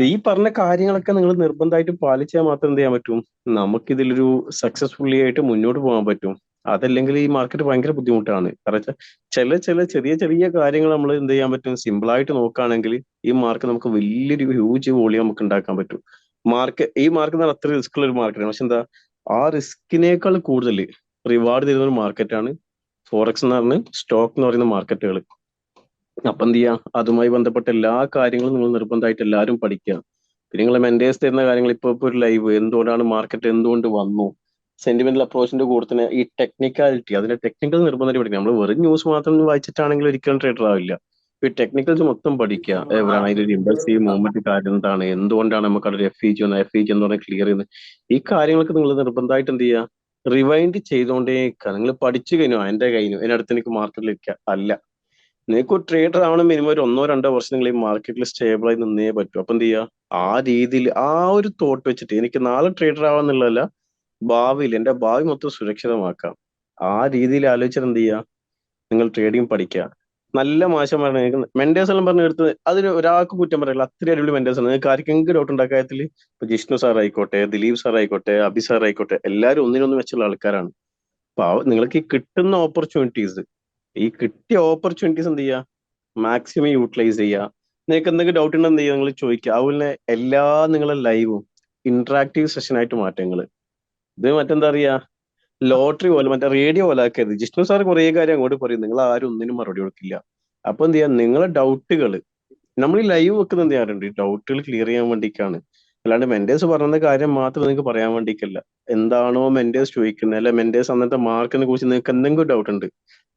ഈ പറഞ്ഞ കാര്യങ്ങളൊക്കെ നിങ്ങൾ നിർബന്ധമായിട്ട് പാലിച്ചാൽ മാത്രം എന്ത് ചെയ്യാൻ പറ്റും, നമുക്കിതിലൊരു സക്സസ്ഫുള്ളി ആയിട്ട് മുന്നോട്ട് പോകാൻ പറ്റും. അതല്ലെങ്കിൽ ഈ മാർക്കറ്റ് ഭയങ്കര ബുദ്ധിമുട്ടാണ്. കാരണം ചെറിയ ചെറിയ കാര്യങ്ങൾ നമ്മൾ എന്ത് ചെയ്യാൻ പറ്റും, സിമ്പിൾ ആയിട്ട് നോക്കുകയാണെങ്കിൽ ഈ മാർക്കറ്റ് നമുക്ക് വലിയൊരു ഹ്യൂജ് വോളിയം നമുക്ക് ഉണ്ടാക്കാൻ പറ്റും. ഈ മാർക്കറ്റ് എന്ന് പറഞ്ഞാൽ അത്ര റിസ്ക് ഉള്ള ഒരു മാർക്കറ്റാണ്. പക്ഷെ എന്താ, ആ റിസ്കിനേക്കാൾ കൂടുതൽ റിവാർഡ് തരുന്ന ഒരു മാർക്കറ്റാണ് ഫോറക്സ് എന്ന് പറഞ്ഞ സ്റ്റോക്ക് എന്ന് പറയുന്ന മാർക്കറ്റുകൾ. അപ്പൊ എന്ത് ചെയ്യാം, അതുമായി ബന്ധപ്പെട്ട എല്ലാ കാര്യങ്ങളും നിങ്ങൾ നിർബന്ധമായിട്ട് എല്ലാവരും പഠിക്കുക. പിന്നെ നിങ്ങൾ മെന്റേഴ്സ് തരുന്ന കാര്യങ്ങൾ, ഇപ്പൊ ഒരു ലൈവ് എന്തുകൊണ്ടാണ് മാർക്കറ്റ് എന്തുകൊണ്ട് വന്നു, സെന്റിമെന്റൽ അപ്രോച്ചിന്റെ കൂടെ തന്നെ ഈ ടെക്നിക്കാലിറ്റി, അതിന്റെ ടെക്നിക്കൽ നിർബന്ധമായിട്ട് പഠിക്കുക. നമ്മൾ വെറും ന്യൂസ് മാത്രം വായിച്ചിട്ടാണെങ്കിൽ ഒരിക്കലും ട്രേഡർ ആവില്ല. ഈ ടെക്നിക്കൽസ് മൊത്തം പഠിക്കുക. എവിടെയാണ് അതിലൊരു ഇമ്പൾസീവ് മൂവ്മെന്റ് കാര്യം എന്താണ്, എന്തുകൊണ്ടാണ് നമുക്ക് അവിടെ FEG എന്ന് പറഞ്ഞാൽ ക്ലിയർ ചെയ്യുന്നത്. ഈ കാര്യങ്ങളൊക്കെ നിങ്ങൾ നിർബന്ധമായിട്ട് എന്ത് ചെയ്യുക, റിവൈൻഡ് ചെയ്തുകൊണ്ടേ നിങ്ങൾ പഠിച്ചു കഴിഞ്ഞു, എന്റെ കഴിഞ്ഞു, അതിനടുത്ത് എനിക്ക് മാർക്കറ്റിൽ ഇരിക്കുക അല്ല. നിങ്ങൾക്ക് ഒരു ട്രേഡർ ആവണം മിനിമം ഒരു 1-2 വർഷം നിങ്ങൾ ഈ മാർക്കറ്റിൽ സ്റ്റേബിൾ ആയി നിന്നേ പറ്റൂ. അപ്പൊ എന്ത് ചെയ്യുക, ആ രീതിയിൽ ആ ഒരു തോട്ട് വെച്ചിട്ട് എനിക്ക് നാളെ ട്രേഡർ ആവാന്നുള്ളതല്ല, ഭാവിയിൽ എന്റെ ഭാവി മൊത്തം സുരക്ഷിതമാക്കാം. ആ രീതിയിൽ ആലോചിച്ചിട്ട് എന്ത് ചെയ്യുക, നിങ്ങൾ ട്രേഡിംഗ് പഠിക്കുക. നല്ല മാഷന്മാരാണ് നിങ്ങൾക്ക് മെന്റേഴ്സ് എല്ലാം പറഞ്ഞ് എടുത്ത്, അതിന് ഒരാൾക്ക് കുറ്റം പറയില്ല, അത്രയും അടിപൊളി മെന്റേഴ്സ് ആണ്. നിങ്ങൾക്ക് ആർക്കെങ്കിലും ഡൗട്ട് ഉണ്ടായ കാര്യത്തിൽ ഇപ്പൊ ജിഷ്ണു സാർ ആയിക്കോട്ടെ, ദിലീപ് സാർ ആയിക്കോട്ടെ, അഭി സാർ ആയിക്കോട്ടെ, എല്ലാവരും ഒന്നിനൊന്ന് വെച്ചുള്ള ആൾക്കാരാണ്. അപ്പൊ നിങ്ങൾക്ക് ഈ കിട്ടുന്ന ഓപ്പർച്യൂണിറ്റീസ്, ഈ കിട്ടിയ ഓപ്പർച്യൂണിറ്റീസ് എന്ത് ചെയ്യുക, മാക്സിമം യൂട്ടിലൈസ് ചെയ്യുക. നിങ്ങൾക്ക് എന്തെങ്കിലും ഡൗട്ട് ഉണ്ടെന്ന് ചെയ്യുക, നിങ്ങൾ ചോദിക്കുക. അതുപോലെ എല്ലാ നിങ്ങളെ ലൈവും ഇന്ററാക്റ്റീവ് സെഷൻ ആയിട്ട് മാറ്റുക. നിങ്ങൾ ഇത് മറ്റെന്താ അറിയാ, ലോട്ടറി പോലെ മറ്റേ റേഡിയോ പോലെ ആക്കരുത്. ജിഷ്ണു സാർ കുറേ കാര്യം അങ്ങോട്ട് പറയും, നിങ്ങൾ ആരും ഒന്നിനും മറുപടി കൊടുക്കില്ല. അപ്പൊ എന്ത് ചെയ്യാ, നിങ്ങളെ ഡൗട്ടുകൾ നമ്മൾ ഈ ലൈവ് വെക്കുന്നത് എന്ത് ചെയ്യാറുണ്ട്, ഈ ഡൗട്ടുകൾ ക്ലിയർ ചെയ്യാൻ വേണ്ടിയിട്ടാണ്. അല്ലാണ്ട് മെന്റേഴ്സ് പറയുന്ന കാര്യം മാത്രം നിങ്ങൾക്ക് പറയാൻ വേണ്ടിയിട്ടല്ല. എന്താണോ മെന്റേഴ്സ് ചോദിക്കുന്നത്, അല്ലെ മെന്റേഴ്സ് അന്നത്തെ മാർക്കിനെ കുറിച്ച് നിങ്ങൾക്ക് എന്തെങ്കിലും ഡൗട്ട് ഉണ്ട്,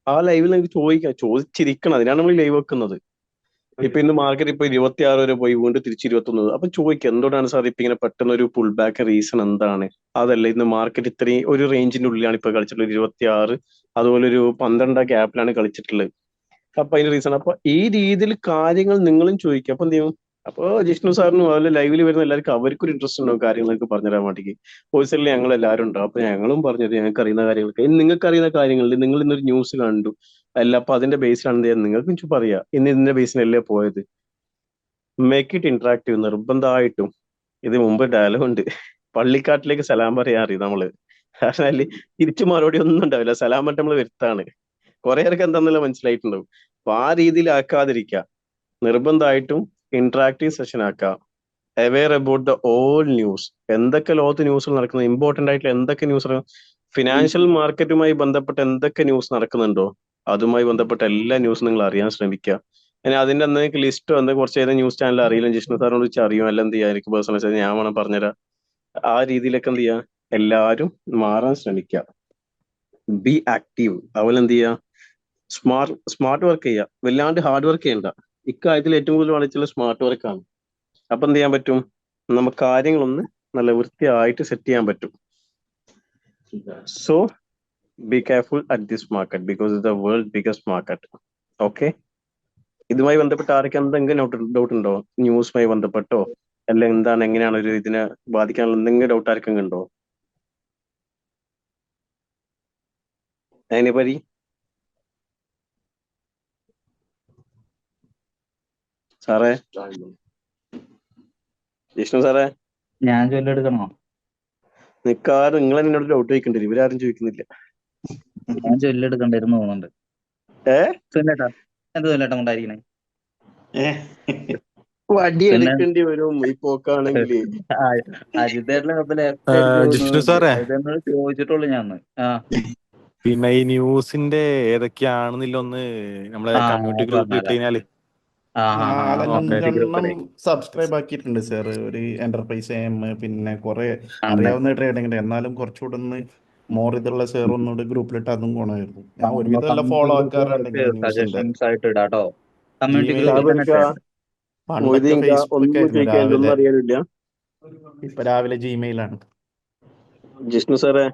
ആ ലൈവിൽ നിങ്ങൾക്ക് ചോദിക്കാം, ചോദിച്ചിരിക്കണം. അതിനാണ് നമ്മൾ ലൈവ് വെക്കുന്നത്. ഇപ്പൊ ഇന്ന് മാർക്കറ്റ് ഇപ്പൊ 26 വരെ പോയി, വീണ്ടും തിരിച്ച് 21. അപ്പൊ ചോദിക്കുക, എന്തുകൊണ്ടാണ് സാർ ഇപ്പൊ ഇങ്ങനെ പെട്ടെന്ന് ഒരു പുൾ ബാക്ക് റീസൺ എന്താണ്. അതല്ല ഇന്ന് മാർക്കറ്റ് ഇത്രയും ഒരു റേഞ്ചിന്റെ ഉള്ളിലാണ് ഇപ്പൊ കളിച്ചിട്ടുള്ളത്, 26 അതുപോലെ ഒരു 12 ഗ്യാപ്പിലാണ് കളിച്ചിട്ടുള്ളത്. അപ്പൊ അതിന്റെ റീസൺ, അപ്പൊ ഈ രീതിയിൽ കാര്യങ്ങൾ നിങ്ങളും ചോദിക്കുക. അപ്പൊ എന്ത് ചെയ്യും, അപ്പൊ ജിഷ്ണു സാറിനും അതുപോലെ ലൈവിൽ വരുന്ന എല്ലാവർക്കും അവർക്കൊരു ഇൻട്രസ്റ്റ് ഉണ്ടാവും കാര്യങ്ങൾക്ക് പറഞ്ഞുതരാൻ വേണ്ടിക്ക്. വോയിസിൽ ഞങ്ങൾ എല്ലാവരും ഉണ്ടാവും. അപ്പൊ ഞങ്ങളും പറഞ്ഞത് ഞങ്ങൾക്ക് അറിയുന്ന കാര്യങ്ങളൊക്കെ, നിങ്ങൾക്ക് അറിയുന്ന കാര്യങ്ങളിൽ നിങ്ങൾ ഇന്നൊരു ന്യൂസ് കണ്ടു അല്ല, അപ്പൊ അതിന്റെ ബേസിലാണ് എന്ത് ചെയ്യാൻ നിങ്ങൾക്ക് പറയാം, ഇന്ന് ഇതിന്റെ ബേസിനല്ലേ പോയത്. മേക്ക് ഇറ്റ് ഇന്ററാക്റ്റീവ് നിർബന്ധമായിട്ടും. ഇത് മുമ്പ് ഡയലോഗ് ഉണ്ട്, പള്ളിക്കാട്ടിലേക്ക് സലാം പറയാൻ അറിയും നമ്മള്. കാരണം തിരിച്ചു മറുപടി ഒന്നും ഉണ്ടാവില്ല, സലാം പറഞ്ഞിട്ട് നമ്മൾ വരുത്താണ്. കുറെ പേർക്ക് എന്താണെന്നല്ല മനസ്സിലായിട്ടുണ്ടാവും. അപ്പൊ ആ രീതിയിൽ ആക്കാതിരിക്കുക, നിർബന്ധമായിട്ടും ഇന്ററാക്റ്റീവ് സെഷൻ ആക്കുക. Aware about the all news, എന്തൊക്കെ ലോകത്ത് ന്യൂസ് നടക്കുന്നത്, ഇമ്പോർട്ടന്റ് ആയിട്ടുള്ള എന്തൊക്കെ ന്യൂസ്, ഫിനാൻഷ്യൽ മാർക്കറ്റുമായി ബന്ധപ്പെട്ട എന്തൊക്കെ ന്യൂസ് നടക്കുന്നുണ്ടോ അതുമായി ബന്ധപ്പെട്ട എല്ലാ ന്യൂസും നിങ്ങൾ അറിയാൻ ശ്രമിക്കുക. ഇനി അതിന്റെ എന്തെങ്കിലും ലിസ്റ്റോ എന്തെങ്കിലും കുറച്ച് ഏതെങ്കിലും ന്യൂസ് ചാനൽ അറിയില്ല, ജിഷ്ണു സാറിനോട് വെച്ച് അറിയും, അല്ല എന്ത് ചെയ്യാം, എനിക്ക് പേഴ്സണൽ ഞാൻ വേണം പറഞ്ഞുതരാം. ആ രീതിയിലൊക്കെ എന്ത് ചെയ്യാം, എല്ലാവരും മാറാൻ ശ്രമിക്കുക. B active. അതുപോലെ എന്ത് ചെയ്യുക, സ്മാർട്ട് വർക്ക് ചെയ്യുക, വല്ലാണ്ട് ഹാർഡ് വർക്ക് ചെയ്യണ്ട. ഇക്കാര്യത്തിൽ ഏറ്റവും കൂടുതൽ വളച്ചുള്ള സ്മാർട്ട് വർക്കാണ്. അപ്പൊ എന്ത് ചെയ്യാൻ പറ്റും, നമുക്ക് കാര്യങ്ങളൊന്ന് നല്ല വൃത്തിയായിട്ട് സെറ്റ് ചെയ്യാൻ പറ്റും. So be careful at this market because it the world biggest market. Okay, ഇതുമായി ബന്ധപ്പെട്ട് ആർക്ക് എന്തെങ്കിലും ഡൗട്ട് ഉണ്ടോ? ന്യൂസുമായി ബന്ധപ്പെട്ടോ അല്ല എന്താണ്, എങ്ങനെയാണ് ഒരു ഇതിനെ ബാധിക്കാനുള്ള എന്തെങ്കിലും ഡൗട്ട് ആർക്കെങ്കിലും ഉണ്ടോ? അതിനെപ്പറ്റി സാറേ, ജിഷ്ണു സാറേ, ഞാൻ ചൊല്ലെടുക്കണോ? നിക്കാറ് നിങ്ങൾ എന്നോട് ഡൗട്ട് ചോദിക്കണ്ടിരും, ഇവരാരും ചോദിക്കുന്നില്ല. ഞാൻ ചൊല്ലെടുക്കണ്ടായിരുന്നു തോന്നുന്നുണ്ട്. സുല്ലേട്ടാ, എന്ത് സുല്ലേട്ടൻ കൊണ്ടായിരിക്കണേ? വടി പിന്നെ എടുക്കേണ്ടി വരും ഈ പോക്കാണെങ്കിൽ. അജിതേട്ടനെ ജിഷ്ണു സാറേ, അജിതേട്ടനോട് ചോദിച്ചിട്ടുള്ളൂ ഞാൻ. പിന്നെ ഈ ന്യൂസിന്റെ ഏതൊക്കെയാണെന്നില്ല ഒന്ന് നമ്മളെ കമ്മ്യൂണിറ്റി ഗ്രൂപ്പിൽ ഇട്ട് കഴിഞ്ഞാല്. കമ്മ്യൂണിറ്റി നാലെണ്ണം ഗ്രൂപ്പിലെ സബ്സ്ക്രൈബ് ആക്കിയിട്ടുണ്ട് സാർ. ഒരു എന്റർപ്രൈസ് എം, പിന്നെ കുറെ അറിയാവുന്ന ട്രേഡിംഗ്, എന്നാലും കുറച്ചുകൂടെ ഒന്ന് മോർ ഇതുള്ള സാർ ഒന്നുകൂടി ഗ്രൂപ്പിലിട്ട് അതും ഗുണമായിരുന്നു. ഞാൻ ഒരുവിധം എല്ലാം ഫോളോ ആക്കാറുണ്ട് ഇങ്ങനെ ന്യൂസിന്റെ. സജഷൻസ് ആയിട്ട് ഇടാട്ടോ. കമ്മ്യൂണിറ്റി Gmail ഗ്രൂപ്പിൽ തന്നെ ഷാബിർക്ക, പണ്ടൊക്കെ മൊയ്തീൻക, ഫേസ്ബുക്ക് ഒന്നും ആയിരുന്നു, ചോദിക്കാൻ രാവിലെ. ഒന്നും അറിയാനില്ല. ഇപ്പൊ രാവിലെ ജിമെയിലാണ്. ജിഷ്ണു സാറേ,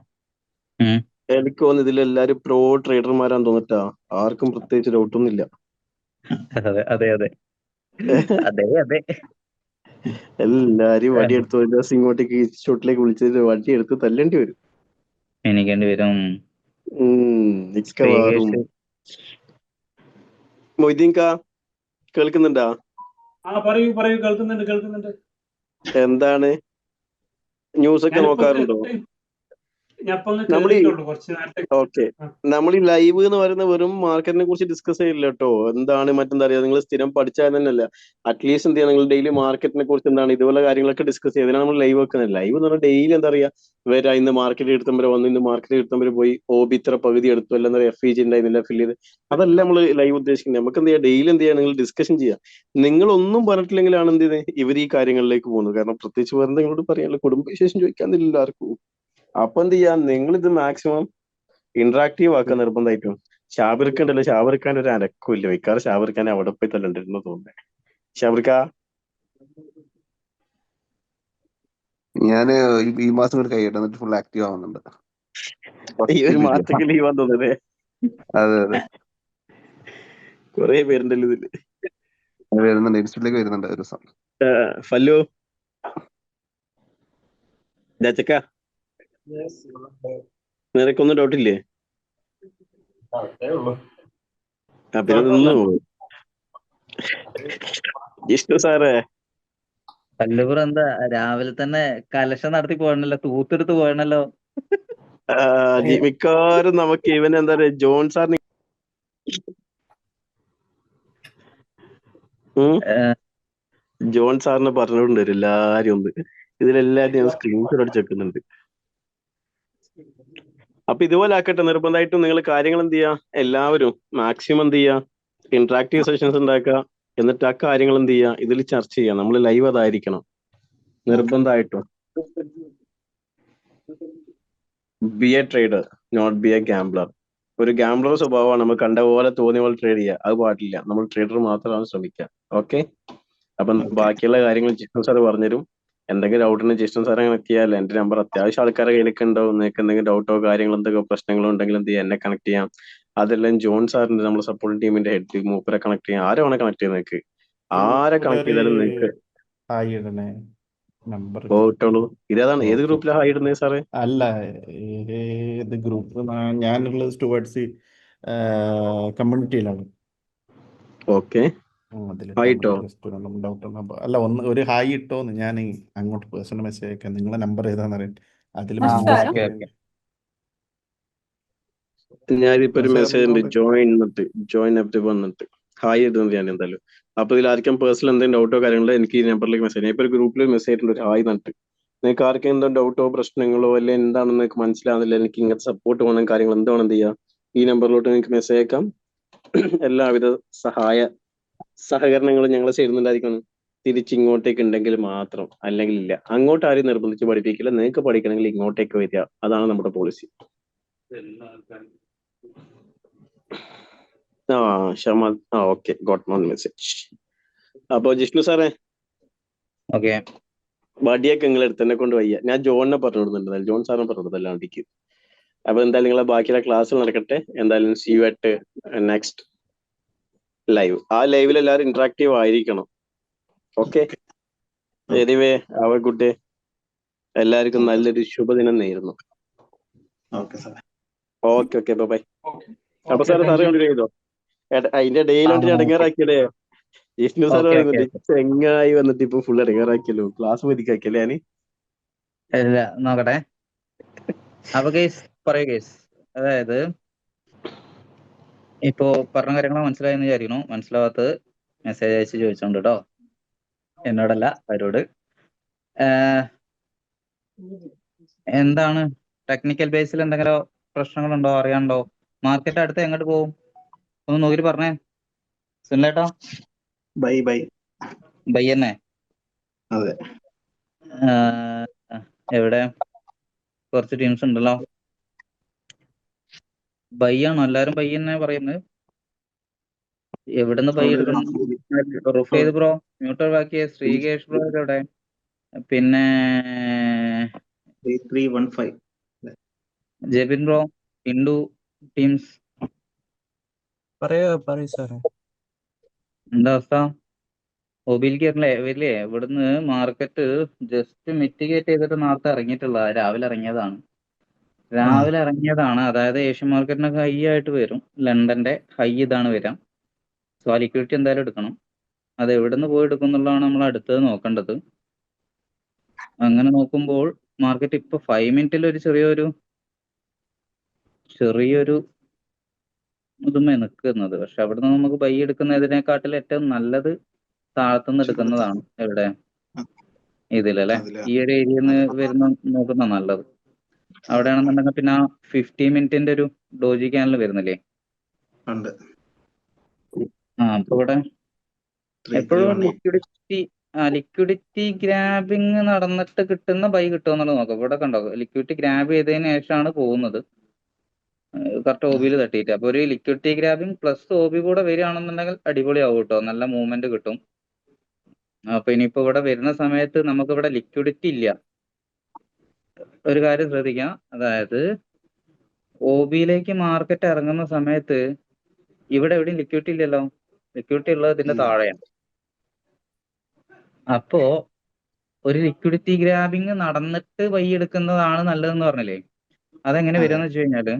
ഉം. എനിക്ക് തോന്നുന്നു ഇതിലെല്ലാരും പ്രോ ട്രേഡർമാരാന്ന് തോന്നിട്ടാ. ആർക്കും പ്രത്യേകിച്ച് ഡൗട്ടൊന്നുമില്ല. അതെ അതെ അതെ അതെ അതെ. എല്ലാരും വടിയെടുത്ത് ഒരു ദിവസം ഇങ്ങോട്ടേക്ക് ഷോട്ടിലേക്ക് വിളിച്ചിട്ട് വടിയെടുത്ത് തല്ലേണ്ടി വരും. എനിക്കേണ്ടി വരും മിക്കവാറും. മൊയ്തീൻക കേൾക്കുന്നുണ്ടാ? പറയൂ കേൾക്കുന്നുണ്ട്. എന്താണ് ന്യൂസ് ഒക്കെ നോക്കാറുണ്ടോ? ഓക്കെ, നമ്മൾ ഈ ലൈവ് എന്ന് പറയുന്ന വെറും മാർക്കറ്റിനെ കുറിച്ച് ഡിസ്കസ് ചെയ്യില്ല കേട്ടോ. എന്താണ് മറ്റെന്താ പറയാ, നിങ്ങൾ സ്ഥിരം പഠിച്ചാൽ തന്നെയല്ല, അറ്റ്ലീസ്റ്റ് എന്ത് ചെയ്യാം, നിങ്ങൾ ഡെയിലി മാർക്കറ്റിനെ കുറിച്ച് എന്താണ് ഇതുപോലെ കാര്യങ്ങളൊക്കെ ഡിസ്കസ് ചെയ്തതിനാണ് നമ്മൾ ലൈവ് വെക്കുന്നത്. ലൈവ് എന്ന് പറഞ്ഞാൽ ഡെയിലി എന്താ പറയാ, വരാ ഇന്ന് മാർക്കറ്റ് എടുത്തവരെ വന്നു, ഇന്ന് മാർക്കറ്റ് എടുത്തവരെ പോയി, OB ഇത്ര പകുതി എടുത്തു, അല്ല എന്താ പറയുക, FEG ഉണ്ടായിരുന്നില്ല, ഫില്ല് ചെയ്ത്, അതല്ല നമ്മൾ ലൈവ് ഉദ്ദേശിക്കുന്നത്. നമുക്ക് എന്ത് ചെയ്യാം, ഡെയിലി എന്ത് ചെയ്യാം, നിങ്ങൾ ഡിസ്കഷൻ ചെയ്യാം. നിങ്ങളൊന്നും പറഞ്ഞിട്ടില്ലെങ്കിലാണ് എന്ത് ചെയ്തത് ഇവർ ഈ കാര്യങ്ങളിലേക്ക് പോകുന്നത്. കാരണം പ്രത്യേകിച്ച് വേറെ നിങ്ങളോട് പറയാനുള്ള കുടുംബവിശേഷം ചോദിക്കാന്നില്ല ആർക്കും. അപ്പൊ എന്ത് ചെയ്യാം, നിങ്ങൾ ഇത് മാക്സിമം ഇന്ററാക്റ്റീവ് ആക്കാൻ നിർബന്ധമായിട്ടും. ഷാബിർക്ക് ഉണ്ടല്ലോ, ഷാബിർഖാൻ ഒരു അനക്കില്ല, മിക്കാറ് ഷാബിർഖാൻ അവിടെ പോയി തല്ലുണ്ടിരുന്നു തോന്നുന്നത്. ഷാബിർക്ക, ഞാന് ഈ മാസം ഒരു കൈയിട്ട് എന്നിട്ട് ഫുൾ ആക്റ്റീവ് ആവുന്നുണ്ട്. ഈ ഒരു മാസത്തേക്ക് ലീവാൻ തോന്നുന്നേ. അതെ അതെ, കൊറേ പേരുണ്ടല്ലോ ഇതില്. വരുന്നുണ്ട്, ഇൻസ്റ്റിറ്റ്യൂട്ടിലേക്ക് വരുന്നുണ്ട് ഒരു ദിവസം. ഫല്ലു ചക്ക, നിനക്കൊന്നും ഡൗട്ടില്ലേ? പിന്നെ നിന്നു ജിഷ്ണു സാറേ. പല്ലൂർ എന്താ രാവിലെ തന്നെ കലശം നടത്തി പോയണല്ലോ, തൂത്തെടുത്ത് പോയണല്ലോ. മിക്കവാറും നമുക്ക് ഇവൻ എന്താ പറയാ, ജോൺ സാറിന് ജോൺ സാറിന് പറഞ്ഞിട്ടുണ്ട് എല്ലാരും ഒന്ന്. ഇതിലെല്ലാരും ഞാൻ സ്ക്രീൻഷോട്ട് അടിച്ച് വെക്കുന്നുണ്ട്. അപ്പൊ ഇതുപോലെ ആക്കട്ടെ, നിർബന്ധമായിട്ടും നിങ്ങൾ കാര്യങ്ങൾ എന്ത് ചെയ്യാ, എല്ലാവരും മാക്സിമം എന്ത് ചെയ്യാ, ഇന്ററാക്റ്റീവ് സെഷൻസ് ഉണ്ടാക്കുക. എന്നിട്ട് ആ കാര്യങ്ങൾ എന്ത് ചെയ്യാ, ഇതിൽ ചർച്ച ചെയ്യാം. നമ്മൾ ലൈവ് അതായിരിക്കണം നിർബന്ധമായിട്ടും. Be a trader, not be a gambler. ഒരു ഗാംബ്ലർ സ്വഭാവമാണ് നമ്മൾ കണ്ട പോലെ തോന്നിയ പോലെ ട്രേഡ് ചെയ്യുക, അത് പാടില്ല. നമ്മൾ ട്രേഡർ മാത്രമാണ് ശ്രമിക്കുക. ഓക്കെ, അപ്പം ബാക്കിയുള്ള കാര്യങ്ങൾ ജിഷ്ണു സാർ പറഞ്ഞുതരും. എന്തെങ്കിലും ഡൗട്ടിന് ജിഷ്ണു സാറെ കണക്ട് ചെയ്യാല്ല. എന്റെ നമ്പർ അത്യാവശ്യം ആൾക്കാരെ കയ്യിലൊക്കെ ഉണ്ടാവും. നിങ്ങൾക്ക് എന്തെങ്കിലും ഡൗട്ടോ കാര്യങ്ങളോ എന്തൊക്കെ പ്രശ്നങ്ങളോ ഉണ്ടെങ്കിൽ എന്ത് ചെയ്യാം, എന്നെ കണക്ട് ചെയ്യാം. അതെല്ലാം ജോൺ സാറിന്റെ നമ്മുടെ സപ്പോർട്ട് ടീമിന്റെ ഹെഡ്, മൂപ്പരെ കണക്ട് ചെയ്യാം. ആരെ വേണേ കണക്ട് ചെയ്യാം. നിങ്ങൾക്ക് ആരെ കണക്ട് ചെയ്താലും നിങ്ങൾക്ക് നമ്പർ പോയിട്ടുള്ളൂ. ഇതേതാണ്, ഏത് ഗ്രൂപ്പിലാണ് ഹായ് ഇടുന്നത് സാറേ? അല്ല, ഏത് ഗ്രൂപ്പ്? ഞാനുള്ളത് സ്റ്റുവർട്സ് കമ്മ്യൂണിറ്റിയിലാണ്. ഓക്കെ, ഹായിട്ടോ? അല്ല, ഒരു ഹായ് ഇട്ടോന്ന്. ഞാൻ അങ്ങോട്ട് പേഴ്സണൽ മെസ്സേജ് അയക്കാം. നിങ്ങളെ നമ്പർ ഏതാണെന്നറിയാൻ അതിൽ ഞാനിപ്പോ ഒരു മെസ്സേജ് ഉണ്ട്, ജോയിൻ എവരി വന്നിട്ട് ഹായ് ഇടുന്നത് ഞാൻ എന്തായാലും. അപ്പൊ ഇതിൽ ആർക്കും പേഴ്സണൽ എന്തെങ്കിലും ഡൗട്ടോ കാര്യങ്ങളോ എനിക്ക് ഈ നമ്പറിലേക്ക് മെസ്സേജ്, ഞാൻ ഇപ്പൊ ഒരു ഗ്രൂപ്പിൽ മെസ്സേജ് ഉണ്ട്, ഒരു ഹായ് നട്ട്. നിങ്ങൾക്ക് ആർക്കും എന്തോ ഡൗട്ടോ പ്രശ്നങ്ങളോ അല്ലെ എന്താണെന്ന് നിങ്ങൾക്ക് മനസ്സിലാവുന്നില്ല, എനിക്ക് ഇങ്ങനത്തെ സപ്പോർട്ട് വേണം, കാര്യങ്ങൾ എന്താണ് എന്ത് ചെയ്യാം, ഈ നമ്പറിലോട്ട് നിങ്ങൾക്ക് മെസ്സേജ് അയക്കാം. എല്ലാവിധ സഹകരണങ്ങളും ഞങ്ങൾ ചെയ്യുന്നുണ്ടായിരിക്കണം. തിരിച്ചിങ്ങോട്ടേക്ക് ഉണ്ടെങ്കിൽ മാത്രം, അല്ലെങ്കിൽ ഇല്ല. അങ്ങോട്ട് ആരും നിർബന്ധിച്ച് പഠിപ്പിക്കില്ല. നിങ്ങൾക്ക് പഠിക്കണമെങ്കിൽ ഇങ്ങോട്ടേക്ക് വരിക, അതാണ് നമ്മുടെ പോളിസി. ആ ഷമാദ് ഓക്കെ ഗോട്ട് വൺ മെസ്സേജ്. അപ്പൊ ജിഷ്ണു സാറേ ഓക്കെ. വടിയൊക്കെ നിങ്ങൾ എടുത്തന്നെ കൊണ്ട് വയ്യ. ഞാൻ ജോണിനെ പറഞ്ഞു കൊടുക്കുന്നുണ്ട്, ജോൺ സാറിനെ പറഞ്ഞു കൊടുത്തല്ല വണ്ടിക്ക്. അപ്പൊ എന്തായാലും നിങ്ങളെ ബാക്കിയുള്ള ക്ലാസ് നടക്കട്ടെ. എന്തായാലും see you at next live. ആ ലൈവിൽ എല്ലാവരും ഇന്ററാക്റ്റീവ് ആയിരിക്കണം. Okay, anyway have a good day. എല്ലാവർക്കും നല്ലൊരു ശുഭദിനം നേരുന്നു. Okay sir. Okay okay bye. അപ്പൊ സാറ് കണ്ടിന്യൂ ചെയ്തോ. അതിന്റെ ഡേയിലോട്ട് ഇടങ്ങാറാക്കിയടേ. ജിഷ്ണു സാർ ഓക്കെ പറയുന്നുണ്ട് ചെങ്ങായി വന്നിട്ട് ഇപ്പൊ ഫുൾ ഇടങ്ങാറാക്കിയല്ലോ, ക്ലാസ് മതിക്കാക്കിയല്ലേ ഞാന്. ഇല്ല, നോക്കട്ടെ. അപ്പൊ കേസ് പറയൂ കേസ്. അതായത് ഇപ്പോ പറഞ്ഞ കാര്യങ്ങൾ മനസ്സിലായെന്ന് വിചാരിക്കണു. മനസ്സിലാവാത്തത് മെസ്സേജ് അയച്ച് ചോദിച്ചോണ്ട് കേട്ടോ, എന്നോടല്ല അവരോട്. എന്താണ് ടെക്നിക്കൽ ബേസിൽ എന്തെങ്കിലും പ്രശ്നങ്ങളുണ്ടോ, അറിയാനുണ്ടോ? മാർക്കറ്റ് അടുത്ത് എങ്ങോട്ട് പോകും ഒന്ന് നോക്കിട്ട് പറഞ്ഞേ സുനിലേട്ടാ. Bye bye. ബൈ തന്നെ. അതെ. എവിടെ കുറച്ച് ടീംസ് ഉണ്ടല്ലോ. ബൈ ആണോ എല്ലാരും? ബൈ തന്നെ പറയുന്നത്. എവിടുന്ന് ബൈ എടുക്കണം? റുഫേദ് ബ്രോ മ്യൂട്ട് ഒഴിവാക്കിയ. ശ്രീകേഷ് ബ്രോ എവിടെ? പിന്നെ ജെബിൻ ബ്രോ, ഇൻഡു ടീംസ് പറയൂ സാറേ. എന്താ അവസ്ഥ? മൊബൈലിക്ക് വരില്ലേ? ഇവിടുന്ന് മാർക്കറ്റ് ജസ്റ്റ് മിറ്റിഗേറ്റ് ചെയ്തിട്ട് നേരത്തെ ഇറങ്ങിയിട്ടുള്ള, രാവിലെ ഇറങ്ങിയതാണ്. അതായത് ഏഷ്യൻ മാർക്കറ്റിനൊക്കെ ഹൈ ആയിട്ട് വരും. ലണ്ടന്റെ ഹൈ ഇതാണ് വരാം. സോ ആ ലിക്വിഡിറ്റി എന്തായാലും എടുക്കണം. അത് എവിടുന്ന് പോയി എടുക്കും എന്നുള്ളതാണ് നമ്മൾ അടുത്തത് നോക്കേണ്ടത്. അങ്ങനെ നോക്കുമ്പോൾ മാർക്കറ്റ് ഇപ്പൊ 5 മിനിറ്റിൽ ഒരു ചെറിയൊരു ഇതുമേ നിൽക്കുന്നത്. പക്ഷെ അവിടുന്ന് നമുക്ക് ബൈ എടുക്കുന്നതിനെക്കാട്ടിൽ ഏറ്റവും നല്ലത് താഴത്തുനിന്ന് എടുക്കുന്നതാണ്. എവിടെ? ഇതിലല്ലേ, ഈ ഒരു ഏരിയയിൽ നിന്ന് വരുന്ന നോക്കുന്ന നല്ലത്. അവിടെയാണെന്നുണ്ടെങ്കിൽ പിന്നെ 50 മിനിറ്റിന്റെ ഒരു ഡോജി ക്യാനൽ വരുന്നില്ലേ? അപ്പൊ ഇവിടെ എപ്പോഴും ലിക്വിഡിറ്റി ഗ്രാബിങ് നടന്നിട്ട് കിട്ടുന്ന ബൈ കിട്ടുമെന്നുള്ളത് നോക്കാം. ഇവിടെ കണ്ടോ, ലിക്വിഡിറ്റി ഗ്രാബ് ചെയ്തതിന് ശേഷമാണ് പോകുന്നത് കറക്റ്റ് OB തട്ടിയിട്ട്. അപ്പൊ ഒരു ലിക്വിഡിറ്റി ഗ്രാബിങ് പ്ലസ് OB കൂടെ വരികയാണെന്നുണ്ടെങ്കിൽ അടിപൊളിയാവും കേട്ടോ, നല്ല മൂവ്മെന്റ് കിട്ടും. അപ്പൊ ഇനിയിപ്പോ ഇവിടെ വരുന്ന സമയത്ത് നമുക്ക് ഇവിടെ ലിക്വിഡിറ്റി ഇല്ല. ഒരു കാര്യം ശ്രദ്ധിക്കാം, അതായത് OBയിലേക്ക് മാർക്കറ്റ് ഇറങ്ങുന്ന സമയത്ത് ഇവിടെ എവിടെയും ലിക്വിഡിറ്റി ഇല്ലല്ലോ. ലിക്വിഡിറ്റി ഉള്ളത് ഇതിന്റെ താഴെയാണ്. അപ്പോ ഒരു ലിക്വിഡിറ്റി ഗ്രാബിങ് നടന്നിട്ട് ബൈ എടുക്കുന്നതാണ് നല്ലതെന്ന് പറഞ്ഞില്ലേ? അതെങ്ങനെ വരികയെന്ന് വെച്ച് കഴിഞ്ഞാല്,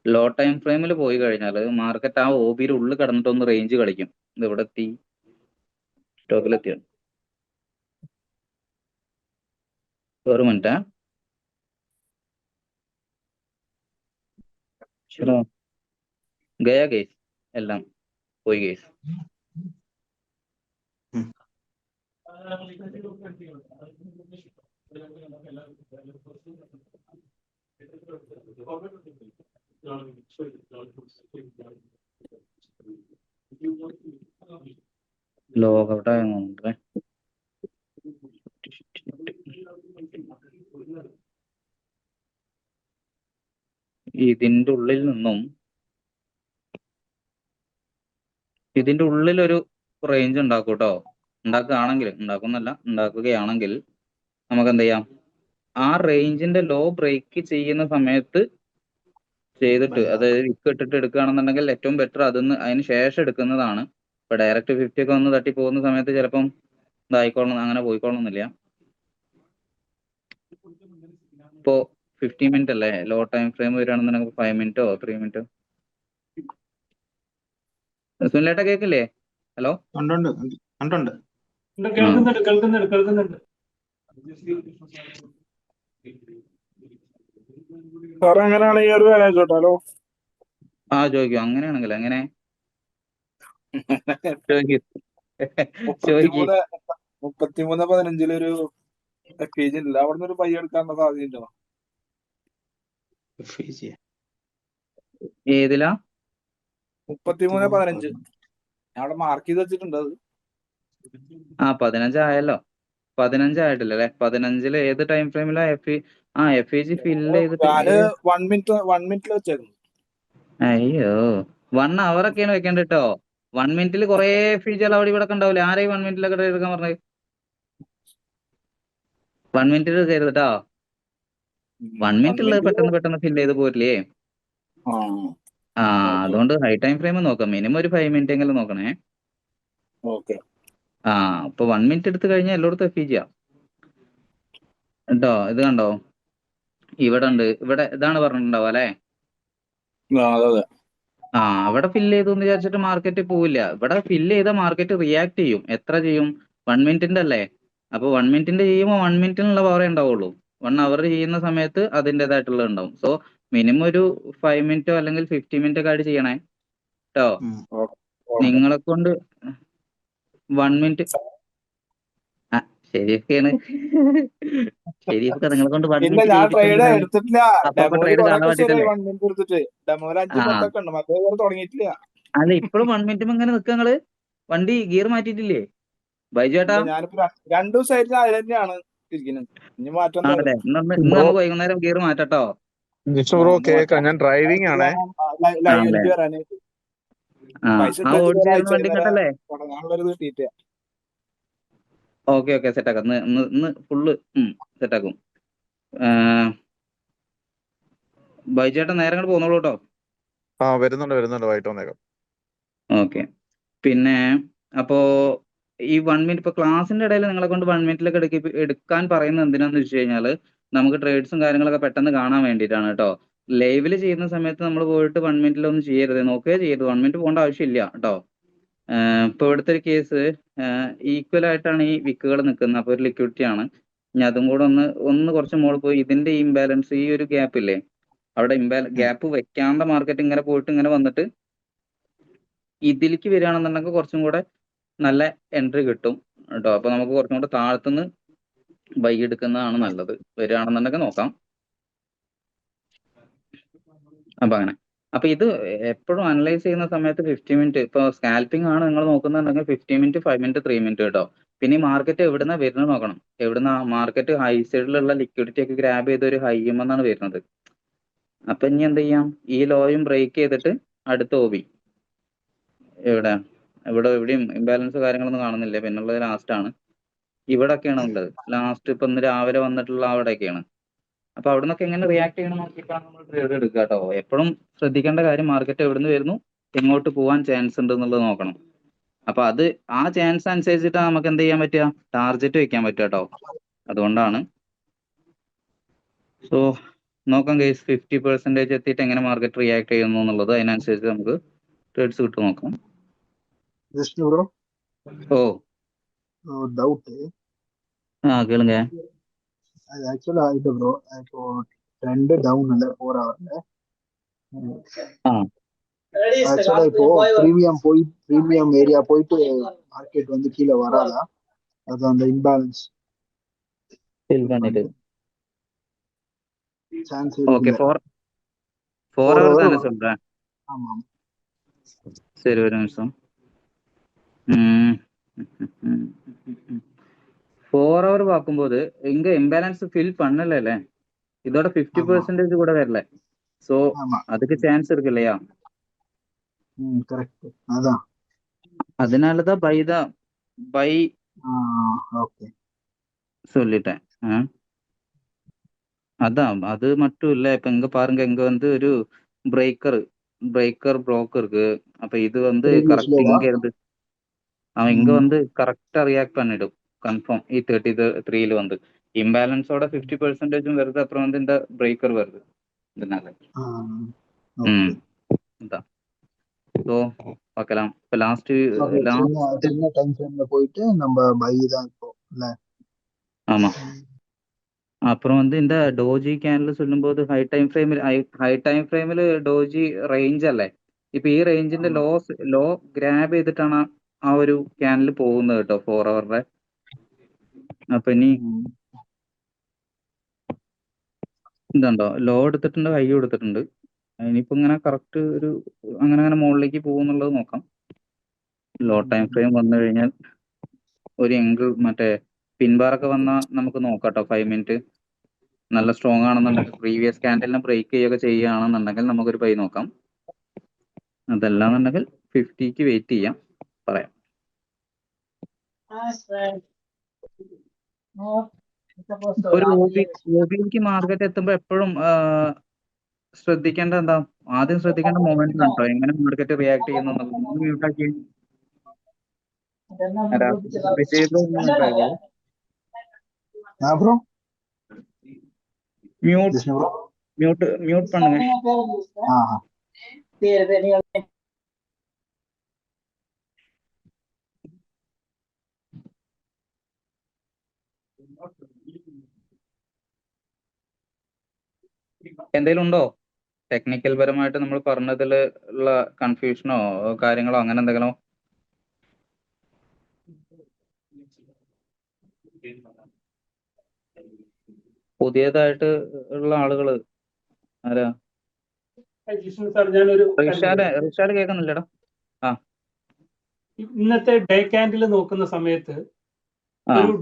ലോ ടൈം ഫ്രെയിമിൽ പോയി കഴിഞ്ഞാൽ മാർക്കറ്റ് ആ OBയുടെ ഉള്ളിൽ കടന്നിട്ട് ഒന്ന് റേഞ്ച് കളിക്കും. ഇത് ഇവിടെ എത്തി, സ്റ്റോക്കിലെത്തിയാണ്. ഒരു മിനിറ്റ്. ശരി, ഗയ കേസ് എല്ലാം പോയി കേസ്. ലോഗ് ഔട്ട് ആയതുകൊണ്ട് ഇതിന്റെ ഉള്ളിലൊരു റേഞ്ച് ഉണ്ടാക്കും കേട്ടോ. ഉണ്ടാക്കുകയാണെങ്കിൽ നമുക്ക് എന്ത് ചെയ്യാം, ആ റേഞ്ചിന്റെ ലോ ബ്രേക്ക് ചെയ്യുന്ന സമയത്ത് ചെയ്തിട്ട്, അതായത് വിക്ക് ഇട്ടിട്ട് എടുക്കുകയാണെന്നുണ്ടെങ്കിൽ ഏറ്റവും ബെറ്റർ അതിന് ശേഷം എടുക്കുന്നതാണ്. ഇപ്പൊ ഡയറക്റ്റ് 50 ഒക്കെ വന്ന് തട്ടി പോകുന്ന സമയത്ത് ചിലപ്പം ഇതായിക്കോളണം, അങ്ങനെ പോയിക്കോളണമെന്നില്ല. ഇപ്പോ 50 മിനിറ്റ് അല്ലേ ലോ ടൈം ഫ്രെയിം വരികയാണെന്നുണ്ടെങ്കിൽ 5 മിനിറ്റോ 3 മിനിറ്റോ. സുനിലേട്ടാ കേക്കില്ലേ? ഹലോ, കേൾക്കുന്നുണ്ട്. സാറേ അങ്ങനെയാണെങ്കിൽ ഒരു കാര്യം ചോദിച്ചോട്ടാലോ? ചോദിക്കൂ. അങ്ങനെയാണെങ്കിൽ എങ്ങനെ? 33.15 പാക്കേജ് ഇല്ല, അവിടുന്ന് ഒരു പൈ എടുക്കാനുള്ള സാധ്യതയുണ്ടോ? ഏതിലാ? 33.15 ഞാൻ അവിടെ മാർക്ക് ചെയ്ത് വെച്ചിട്ടുണ്ട്. അത് 15 ആയല്ലോ. 15 ആയിട്ടില്ല അല്ലെ? 15 ഏത് ടൈം ഫ്രെയിമിലാ? FAG ഫില്ല് ചെയ്തിട്ട് ഞാന് 1 മിനിറ്റിൽ വെച്ചേക്കുന്നു. അയ്യോ 1 hour ഒക്കെയാണ് വെക്കേണ്ടത് കേട്ടോ. 1 minute കുറെ FAG അവിടെ ഇവിടെ ഉണ്ടാവില്ലേ? ആരെയും 1 minute എടുക്കാൻ പറഞ്ഞത്? 1 minute എടുക്കരുത് കേട്ടോ. 1 minute ഉള്ളത് പെട്ടെന്ന് ഫില്ല് ചെയ്ത് പോരില്ലേ? അതുകൊണ്ട് ഹൈ ടൈം ഫ്രെയിം നോക്കാം. മിനിമം ഒരു 5 minute എങ്കിലും നോക്കണേ. ഓക്കെ. ഇപ്പൊ 1 minute എടുത്തു കഴിഞ്ഞാൽ എല്ലായിടത്തും FAG കേട്ടോ. ഇത് കണ്ടോ, ഇവിടെ ഉണ്ട്. ഇവിടെ ഇതാണ് പറഞ്ഞിട്ടുണ്ടാവും അല്ലെ? അതെ. ഇവിടെ ഫില്ല് ചെയ്തു എന്ന് വിചാരിച്ചിട്ട് മാർക്കറ്റ് പോവില്ല. ഇവിടെ ഫില്ല് ചെയ്ത മാർക്കറ്റ് റിയാക്ട് ചെയ്യും. എത്ര ചെയ്യും? 1 minute അല്ലേ? അപ്പൊ 1 minute ചെയ്യുമ്പോൾ 1 minute പവറേ ഉണ്ടാവുള്ളൂ. 1 hour ചെയ്യുന്ന സമയത്ത് അതിൻ്റെതായിട്ടുള്ളത് ഉണ്ടാവും. സോ മിനിമം ഒരു 5 minute അല്ലെങ്കിൽ 15 minute ഒക്കെ ആയിട്ട് ചെയ്യണേ കേട്ടോ. നിങ്ങളെ കൊണ്ട് 1 minute ശരിയൊക്കെയാണ്. ശരിയൊക്കെ നിങ്ങളെ കൊണ്ട് 1 ഇല്ല, minute ഞാൻ ട്രേഡ് ചെയ്യിപ്പിച്ചോണ്ടിട്ടാണ് എടുത്തിട്ടില്ല. അപ്പൊ ഡെമോയില് ട്രേഡ് കുറെ കാണാൻ ശരിയായി വേണ്ടിട്ടല്ലേ? 1 മിനിറ്റ് എടുത്തിട്ട്. ഡെമോയില് 5-10 ഒക്കെ ഉണ്ട്, മറ്റേ തുടങ്ങിയിട്ടില്ല. അല്ല ഇപ്പോഴും 1 minute ഇങ്ങനെ നിൽക്കുക നിങ്ങള്? വണ്ടി ഗിയർ മാറ്റിയിട്ടില്ലേ ബൈജു ചേട്ടാ? ഇല്ല, ഞാനിപ്പോ 2 ദിവസമായിട്ട് അതിൽ തന്നെയാണ് ഇരിക്കുന്നത്. ഇനി മാറ്റം ആണല്ലേ? ഇന്ന് നമുക്ക് വൈകുന്നേരം ഗിയർ മാറ്റട്ടോ. ബ്രോ കേക്കാം, ഞാൻ ഡ്രൈവിംഗ് ആണേ. ലൈവിലേക്ക് വരാനായിട്ട് പൈസ ഓടിച്ചു ഇട്ടു തരുന്ന വണ്ടി ഇതുവരെ കേട്ടല്ലേ? തുടങ്ങാനുള്ളൊരു കിട്ടിയിട്ടില്ല. ഓക്കെ സെറ്റാക്കാം. ഇന്ന് ഫുള്ള് സെറ്റാക്കും. ബൈജു ചേട്ടാ നേരെ അങ്ങോട്ട് പോന്നോളൂ കേട്ടോ. വരുന്നുണ്ട് വൈകിട്ട് വന്നേക്കാം. ഓക്കെ. പിന്നെ അപ്പോ ഈ 1 minute ഇപ്പൊ ക്ലാസിന്റെ ഇടയിൽ നിങ്ങളെ കൊണ്ട് 1 minute എടുക്കാൻ പറയുന്നത് എന്തിനാന്ന് വെച്ച് കഴിഞ്ഞാല് നമുക്ക് ട്രേഡ്സും കാര്യങ്ങളൊക്കെ പെട്ടെന്ന് കാണാൻ വേണ്ടിയിട്ടാണ് കേട്ടോ. ലൈവില് ചെയ്യുന്ന സമയത്ത് നമ്മൾ പോയിട്ട് 1 minute ഒന്നും ചെയ്യരുത്, നോക്കുകയോ ചെയ്യരുത്. 1 minute പോകേണ്ട ആവശ്യമില്ല കേട്ടോ. ഇപ്പൊ ഇവിടുത്തെ ഒരു കേസ് ഈക്വൽ ആയിട്ടാണ് ഈ വിക്കുകൾ നിൽക്കുന്നത്. അപ്പൊ ഒരു ലിക്വിഡിറ്റി ആണ്. ഇനി അതും കൂടെ ഒന്ന് കുറച്ച് മുകളിൽ പോയി ഇതിന്റെ ഇംബാലൻസ്, ഈ ഒരു ഗ്യാപ്പ് ഇല്ലേ അവിടെ ഗ്യാപ്പ് വെക്കാണ്ട മാർക്കറ്റ് ഇങ്ങനെ പോയിട്ട് ഇങ്ങനെ വന്നിട്ട് ഇതിലേക്ക് വരികയാണെന്നുണ്ടെങ്കിൽ കുറച്ചും കൂടെ നല്ല എൻട്രി കിട്ടും കേട്ടോ. അപ്പൊ നമുക്ക് കുറച്ചും കൂടെ താഴത്തുനിന്ന് ബൈ എടുക്കുന്നതാണ് നല്ലത്. വരികയാണെന്നുണ്ടെങ്കിൽ നോക്കാം. അപ്പൊ അങ്ങനെ. അപ്പൊ ഇത് എപ്പോഴും അനലൈസ് ചെയ്യുന്ന സമയത്ത് 50 minute, ഇപ്പൊ സ്കാൽപ്പിംഗ് ആണ് നിങ്ങൾ നോക്കുന്നുണ്ടെങ്കിൽ 50 minute, 5 minute, 3 minute കേട്ടോ. പിന്നെ ഈ മാർക്കറ്റ് എവിടുന്ന വരുന്നത് നോക്കണം. എവിടുന്ന മാർക്കറ്റ് ഹൈ സൈഡിലുള്ള ലിക്വിഡിറ്റി ഒക്കെ ഗ്രാബ് ചെയ്ത ഒരു ഹൈമെന്നാണ് വരുന്നത്. അപ്പൊ ഇനി എന്ത് ചെയ്യാം? ഈ ലോയും ബ്രേക്ക് ചെയ്തിട്ട് അടുത്ത OB എവിടെയും ഇംബാലൻസ് കാര്യങ്ങളൊന്നും കാണുന്നില്ല. പിന്നുള്ളത് ലാസ്റ്റ് ആണ്. ഇവിടെയൊക്കെയാണ് ഉള്ളത് ലാസ്റ്റ്. ഇപ്പൊ ഇന്ന് രാവിലെ വന്നിട്ടുള്ള അവിടെയൊക്കെയാണ്. അപ്പൊ അവിടെ നിന്നൊക്കെ എങ്ങനെ റിയാക്ട് ചെയ്യണം നോക്കിയിട്ടാണ് നമ്മൾ ട്രേഡ് എടുക്കുക കേട്ടോ. എപ്പോഴും ശ്രദ്ധിക്കേണ്ട കാര്യം മാർക്കറ്റ് എവിടുന്ന് വരുന്നു, എങ്ങോട്ട് പോകാൻ ചാൻസ് ഉണ്ട് എന്നുള്ളത് നോക്കണം. അപ്പൊ ആ ചാൻസ് അനുസരിച്ചിട്ടാണ് നമുക്ക് എന്ത് ചെയ്യാൻ പറ്റുക? ടാർഗറ്റ് വെക്കാൻ പറ്റുക കേട്ടോ. അതുകൊണ്ടാണ്. സോ നോക്കാം ഗൈസ്, 50% എത്തിയിട്ട് എങ്ങനെ മാർക്കറ്റ് റിയാക്ട് ചെയ്യുന്നു എന്നുള്ളത്. അതിനനുസരിച്ച് നമുക്ക് ട്രേഡ്സ് കിട്ടും നോക്കാം. വിഷ്ണു ബ്രോ, ഡൗട്ട് കേളുങ്ക. அது ஆக்சுவலா ஆயிட்டு ப்ரோ. இப்போ ட்ரெண்ட் டவுன் இல்ல 4 ஹவர்ல. ஆக்சுவலா இப்போ பிரீமியம் ஏரியா போயிட்டு மார்க்கெட் வந்து கீழே வராதா? அது அந்த இம்பேலன்ஸ் ஃபில் பண்ணிட்டு சான்ஸ் ஓகே. இருக்கு. 4 hour தானே சொல்றேன்? ஆமா. சரி ஒரு நிமிஷம். 4 hour பார்க்கும்போது இங்க இம்பேலன்ஸ் ஃபில் பண்ணல. இதோட 50% கூட வரல. சோ அதுக்கு சான்ஸ் இருக்கு இல்லையா? கரெக்ட். அதான் அதனாலதான் பை ஓகே சொல்லிட்டேன். அதான் அது மட்டும் இல்ல. இப்ப இங்க பாருங்க, இங்க வந்து ஒரு பிரேக்கர் ப்ரோக்கர் இருக்கு. அப்ப இது வந்து கரெக்ட் இங்க இருந்து அவன் இங்க வந்து கரெக்டா ரியாக்ட் பண்ணிடும் கன்ஃபார்ம். 33ல வந்து இம்பேலன்ஸோட 50% வருது. அப்புறம் வந்து இந்த பிரேக்கர் வருது. இதனால அதான். ஸோ பார்க்கலாம். இப்போ லாஸ்ட் சின்ன டைம் ஃப்ரேம்ல போயிட்டு நம்ம பை தான் இப்போ இல்ல. ஆமா. அப்புறம் வந்து இந்த டோஜி கேன்ல சொல்லும்போது ஹை டைம் ഫ്രെയിമിൽ ഡോജി റേഞ്ച് അല്ലേ? ഇപ്പൊ ഈ റേഞ്ചിന്റെ ലോ ഗ്രാബ് ചെയ്തിട്ടാണ് ആ ഒരു ക്യാനിൽ പോകുന്നത് കേട്ടോ 4 hourന്റെ. അപ്പൊ ഇനി ഇതുണ്ടോ, ലോ എടുത്തിട്ടുണ്ട്, ഹൈ എടുത്തിട്ടുണ്ട്. ഇനിയിപ്പോ ഇങ്ങനെ കറക്റ്റ് ഒരു അങ്ങനെ മുകളിലേക്ക് പോകുന്നുള്ളത് നോക്കാം. ലോ ടൈം ഫ്രെയിം വന്നു കഴിഞ്ഞാൽ ഒരു എങ്കിൾ മറ്റേ പിൻബാറൊക്കെ വന്നാൽ നമുക്ക് നോക്കാം കേട്ടോ. 5 minute നല്ല സ്ട്രോങ് ആണെന്നുണ്ടെങ്കിൽ പ്രീവിയസ് ക്യാൻഡലിനെ ബ്രേക്ക് ചെയ്യുകയൊക്കെ ചെയ്യുകയാണെന്നുണ്ടെങ്കിൽ നമുക്കൊരു ബൈ നോക്കാം. അതല്ലാന്നുണ്ടെങ്കിൽ 50ക്ക് വെയിറ്റ് ചെയ്യാം, പറയാം. ഒരു OBക്ക് മാർക്കറ്റ് എത്തുമ്പോൾ എപ്പോഴും ശ്രദ്ധിക്കേണ്ട എന്താ, ആദ്യം ശ്രദ്ധിക്കേണ്ട മൊമെന്റം ഉണ്ടോ, എങ്ങനെ മാർക്കറ്റ് റിയാക്ട് ചെയ്യുന്നു എന്നുള്ളത്. മ്യൂട്ടാക്കി വിജയ് ബ്രോ ഒന്ന് മ്യൂട്ടാക്കി bro mute Krishna bro mute mute பண்ணுங்க. എന്തെങ്കിലും ഉണ്ടോ ടെക്നിക്കൽ പരമായിട്ട് നമ്മൾ പറഞ്ഞതിൽ ഉള്ള കൺഫ്യൂഷനോ കാര്യങ്ങളോ അങ്ങനെ എന്തെങ്കിലും? പുതിയതായിട്ട് ഉള്ള ആളുകള് ആരാ? ജിഷ്ണു സാർ, ഞാനൊരു റിഷാദ് കേൾക്കുന്നില്ലടാ. ഇന്നത്തെ ഡേ ക്യാൻഡിൽ നോക്കുന്ന സമയത്ത് ഒരു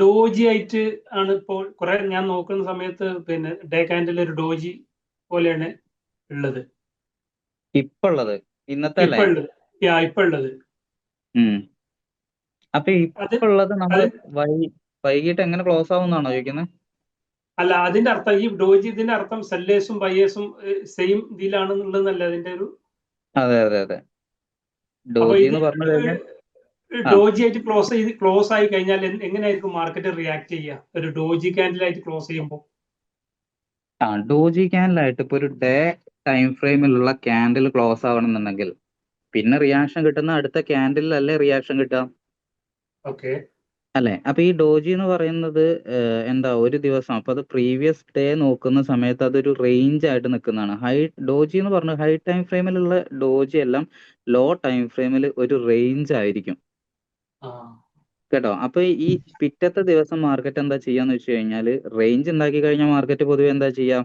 ഡോജി ആയിട്ട് ആണ് ഇപ്പോൾ കുറെ ഞാൻ നോക്കുന്ന സമയത്ത്, പിന്നെ ഡേ ക്യാൻഡിൽ ഒരു ഡോജി പോലെയാണ് ഉള്ളത് ഇപ്പൊ ഉള്ളത്, ഇന്നത്തെ ഇപ്പൊ ഉള്ളത്. അപ്പൊ ഇപ്പൊ ഉള്ളത് നമ്മൾ വൈകിട്ട് എങ്ങനെ ക്ലോസ് ആവുന്നാണോ ചോദിക്കുന്നത്? അല്ല, അതിന്റെ അർത്ഥം ഈ ഡോജി, ഇതിന്റെ അർത്ഥം സെല്ലേഴ്സും ബയേഴ്സും സെയിം ഇതിലാണെന്നുള്ളതല്ല അതിന്റെ ഒരു. അതെ ഡോജി എന്ന് പറഞ്ഞു കഴിഞ്ഞാൽ ഡോജി ആയിട്ട് ക്ലോസ് ആയി കഴിഞ്ഞാൽ എങ്ങനെയായിരിക്കും മാർക്കറ്റ് റിയാക്ട് ചെയ്യുക ഒരു ഡോജി ക്യാൻഡിലായിട്ട് ക്ലോസ് ചെയ്യുമ്പോൾ? ഡോജി ക്യാൻഡിലായിട്ട് ഇപ്പൊ ഒരു ഡേ ടൈം ഫ്രെയിമിലുള്ള ക്യാൻഡിൽ ക്ലോസ് ആവണമെന്നുണ്ടെങ്കിൽ പിന്നെ റിയാക്ഷൻ കിട്ടുന്ന അടുത്ത ക്യാൻഡിലല്ലേ റിയാക്ഷൻ കിട്ടുക, അല്ലെ? അപ്പൊ ഈ ഡോജി എന്ന് പറയുന്നത് എന്താ, ഒരു ദിവസം, അപ്പൊ അത് പ്രീവിയസ് ഡേ നോക്കുന്ന സമയത്ത് അതൊരു റേഞ്ച് ആയിട്ട് നിൽക്കുന്നതാണ്. ഡോജി എന്ന് പറഞ്ഞാൽ ഹൈ ടൈം ഫ്രെയിമിലുള്ള ഡോജി എല്ലാം ലോ ടൈം ഫ്രെയിമിൽ ഒരു റേഞ്ച് ആയിരിക്കും കേട്ടോ. അപ്പൊ ഈ പിറ്റത്തെ ദിവസം മാർക്കറ്റ് എന്താ ചെയ്യാന്ന് വെച്ച് കഴിഞ്ഞാൽ, റേഞ്ച് ഉണ്ടാക്കി കഴിഞ്ഞാൽ മാർക്കറ്റ് പൊതുവെ എന്താ ചെയ്യാ,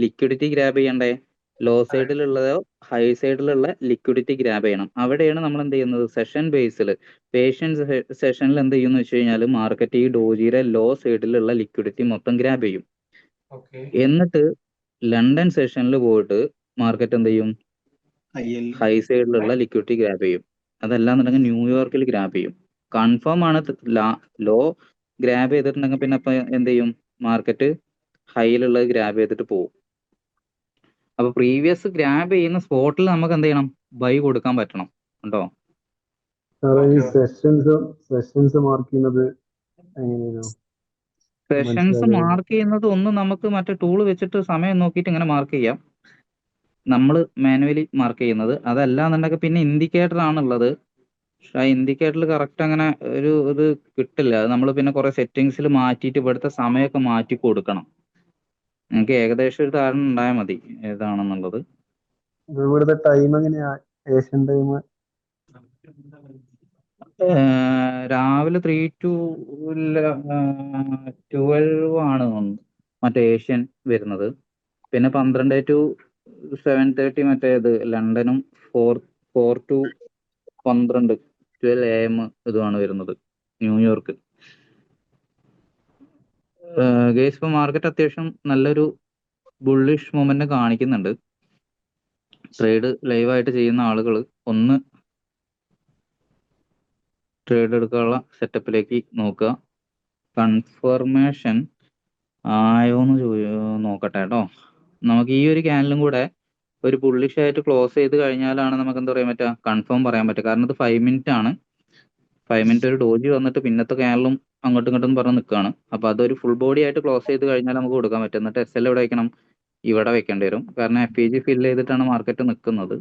ലിക്വിഡിറ്റി ഗ്രാബ് ചെയ്യണ്ടേ? ലോ സൈഡിലുള്ളതോ ഹൈ സൈഡിലുള്ള ലിക്വിഡിറ്റി ഗ്രാബ് ചെയ്യണം. അവിടെയാണ് നമ്മൾ എന്ത് ചെയ്യുന്നത്, സെഷൻ ബേസിൽ പേഷ്യൻസ് സെഷനിൽ എന്ത് ചെയ്യുന്നു വെച്ച് കഴിഞ്ഞാൽ മാർക്കറ്റ് ഈ ഡോജിയുടെ ലോ സൈഡിലുള്ള ലിക്വിഡിറ്റി മൊത്തം ഗ്രാബ് ചെയ്യും. എന്നിട്ട് ലണ്ടൻ സെഷനിൽ പോയിട്ട് മാർക്കറ്റ് എന്ത് ചെയ്യും, ഹൈ സൈഡിലുള്ള ലിക്വിഡിറ്റി ഗ്രാബ് ചെയ്യും. അതല്ലാന്നുണ്ടെങ്കിൽ ന്യൂയോർക്കിൽ ഗ്രാബ് ചെയ്യും. കൺഫേം ആണ് ലോ ഗ്രാബ് ചെയ്തിട്ടുണ്ടെങ്കിൽ പിന്നെ അപ്പൊ എന്ത് ചെയ്യും, മാർക്കറ്റ് ഹൈയിലുള്ളത് ഗ്രാബ് ചെയ്തിട്ട് പോകും. അപ്പൊ പ്രീവിയസ് ഗ്രാബ് ചെയ്യുന്ന സ്പോട്ടിൽ നമുക്ക് എന്ത് ചെയ്യണം, ബൈ കൊടുക്കാൻ പറ്റണം കേട്ടോ. സെഷൻസ് മാർക്ക് ചെയ്യുന്നത് ഒന്ന് നമുക്ക് മറ്റേ ടൂള് വെച്ചിട്ട് സമയം നോക്കിയിട്ട് ഇങ്ങനെ മാർക്ക് ചെയ്യാം, നമ്മൾ മാനുവലി മാർക്ക് ചെയ്യുന്നത്. അതല്ലാന്നുണ്ടെങ്കിൽ പിന്നെ ഇൻഡിക്കേറ്റർ ആണുള്ളത്. പക്ഷെ ആ ഇൻഡിക്കേറ്ററിൽ കറക്റ്റ് അങ്ങനെ ഒരു ഇത് കിട്ടില്ല. അത് നമ്മൾ പിന്നെ കുറെ സെറ്റിങ്സിൽ മാറ്റിയിട്ട് ഇവിടുത്തെ സമയമൊക്കെ മാറ്റി കൊടുക്കണം. നിങ്ങൾക്ക് ഏകദേശം ഒരു ധാരണ ഉണ്ടായാൽ മതി ഏതാണെന്നുള്ളത്. ഇവിടുത്തെ ടൈം എങ്ങനെയാ? ഏഷ്യൻ ടൈം രാവിലെ 3 to 12 ആണ് മറ്റേ ഏഷ്യൻ വരുന്നത്. പിന്നെ 12 to 7:30 മറ്റേത് ലണ്ടനും 4 to 12 AM ഇതുമാണ് വരുന്നത് ന്യൂയോർക്ക്. ഗേസ് ഇപ്പൊ മാർക്കറ്റ് അത്യാവശ്യം നല്ലൊരു ബുള്ളിഷ് മൊമെന്റ് കാണിക്കുന്നുണ്ട്. ട്രേഡ് ലൈവായിട്ട് ചെയ്യുന്ന ആളുകൾ ഒന്ന് ട്രേഡ് എടുക്കാനുള്ള സെറ്റപ്പിലേക്ക് നോക്കുക. കൺഫർമേഷൻ ആയോന്ന് നോക്കട്ടെ കേട്ടോ. നമുക്ക് ഈ ഒരു ക്യാനലും കൂടെ ഒരു ബുള്ളിഷ് ആയിട്ട് ക്ലോസ് ചെയ്ത് കഴിഞ്ഞാലാണ് നമുക്ക് എന്താ പറയാൻ പറ്റുക, കൺഫേം പറയാൻ പറ്റുക. കാരണം ഇത് 5 മിനിറ്റ് ആണ്. 5 മിനിറ്റ് ഒരു ഡോജി വന്നിട്ട് പിന്നത്തെ ക്യാനലും അങ്ങോട്ടും ഇങ്ങോട്ടും പറഞ്ഞ് നിൽക്കുകയാണ്. അപ്പൊ അതൊരു ഫുൾ ബോഡി ആയിട്ട് ക്ലോസ് ചെയ്ത് കഴിഞ്ഞാൽ നമുക്ക് കൊടുക്കാൻ പറ്റും. എന്നിട്ട് SL എവിടെ വെക്കണം, ഇവിടെ വെക്കേണ്ടി വരും. കാരണം FEG ഫില്ല് ചെയ്തിട്ടാണ് മാർക്കറ്റ് നിൽക്കുന്നത്.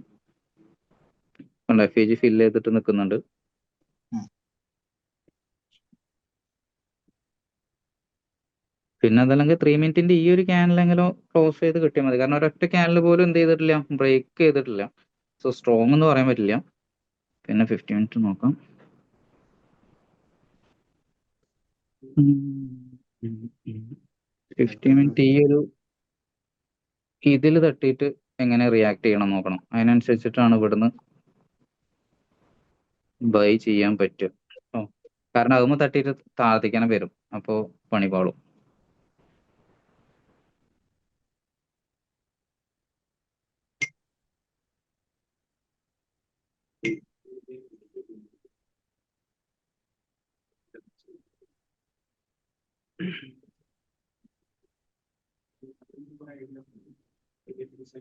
FEG ഫില്ല് ചെയ്തിട്ട് നിൽക്കുന്നുണ്ട്. പിന്നെ അതല്ലെങ്കിൽ 3 മിനിറ്റിന്റെ ഈ ഒരു ക്യാനലെങ്കിലും ക്ലോസ് ചെയ്ത് കിട്ടിയാൽ മതി. കാരണം ഒരൊറ്റ ക്യാനൽ പോലും എന്ത് ചെയ്തിട്ടില്ല, ബ്രേക്ക് ചെയ്തിട്ടില്ല. സോ സ്ട്രോങ് എന്ന് പറയാൻ പറ്റില്ല. പിന്നെ 50 മിനിറ്റ് നോക്കാം. 50 മിനിറ്റ് ഈ ഒരു ഇതിൽ തട്ടിയിട്ട് എങ്ങനെ റിയാക്ട് ചെയ്യണം നോക്കണം. അതിനനുസരിച്ചിട്ടാണ് ഇവിടുന്ന് ബൈ ചെയ്യാൻ പറ്റുക. കാരണം അതുമ്പോൾ തട്ടിയിട്ട് താഴത്തേക്കാനെ വരും, അപ്പോൾ പണി പാളും. ഇത്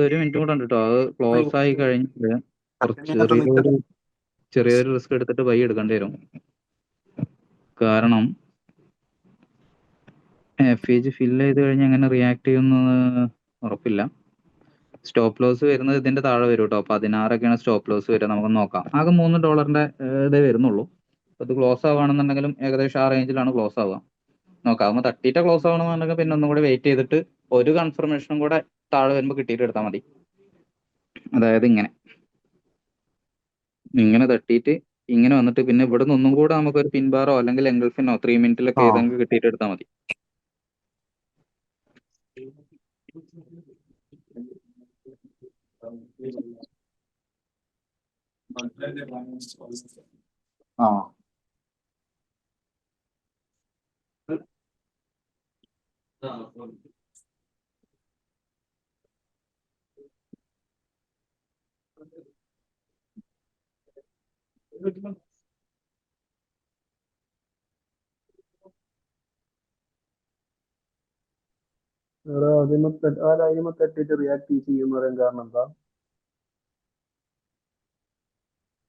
ഒരു മിനിറ്റ് കൂടെ ഉണ്ട് കേട്ടോ. അത് ക്ലോസ് ആയി കഴിഞ്ഞിട്ട് കുറച്ച് ചെറിയൊരു റിസ്ക് എടുത്തിട്ട് ബൈ എടുക്കേണ്ടി വരും. കാരണം FEG ഫില്ല് ചെയ്ത് കഴിഞ്ഞ് എങ്ങനെ റിയാക്ട് ചെയ്യുമെന്ന് ഉറപ്പില്ല. സ്റ്റോപ്പ് ലോസ് വരുന്നത് ഇതിന്റെ താഴെ വരും കേട്ടോ. 16 സ്റ്റോപ്പ് ലോസ് വരിക. നമുക്ക് നോക്കാം. ആകെ $3 ഇതേ വരുന്നുള്ളൂ. അത് ക്ലോസ് ആവുകയാണെന്നുണ്ടെങ്കിലും ഏകദേശം ആ റേഞ്ചിലാണ് ക്ലോസ് ആവുക. നോക്കാം. അതൊന്ന് തട്ടിയിട്ട് ക്ലോസ് ആവണമെന്നുണ്ടെങ്കിൽ പിന്നെ ഒന്നും കൂടി വെയിറ്റ് ചെയ്തിട്ട് ഒരു കൺഫർമേഷനും കൂടെ താഴെ വരുമ്പോൾ കിട്ടിയിട്ട് എടുത്താൽ മതി. അതായത് ഇങ്ങനെ തട്ടിയിട്ട് ഇങ്ങനെ വന്നിട്ട് പിന്നെ ഇവിടെ നിന്ന് ഒന്നും കൂടെ നമുക്കൊരു പിൻബാറോ അല്ലെങ്കിൽ എംഗൾഫിനോ 3 മിനിറ്റിലൊക്കെ ഏതെങ്കിലും കിട്ടിയിട്ട് എടുത്താൽ മതി. ആ അതിമ തട്ടിട്ട് റിയാക്ട് ചെയ്യുന്ന പറയാൻ കാരണം എന്താ?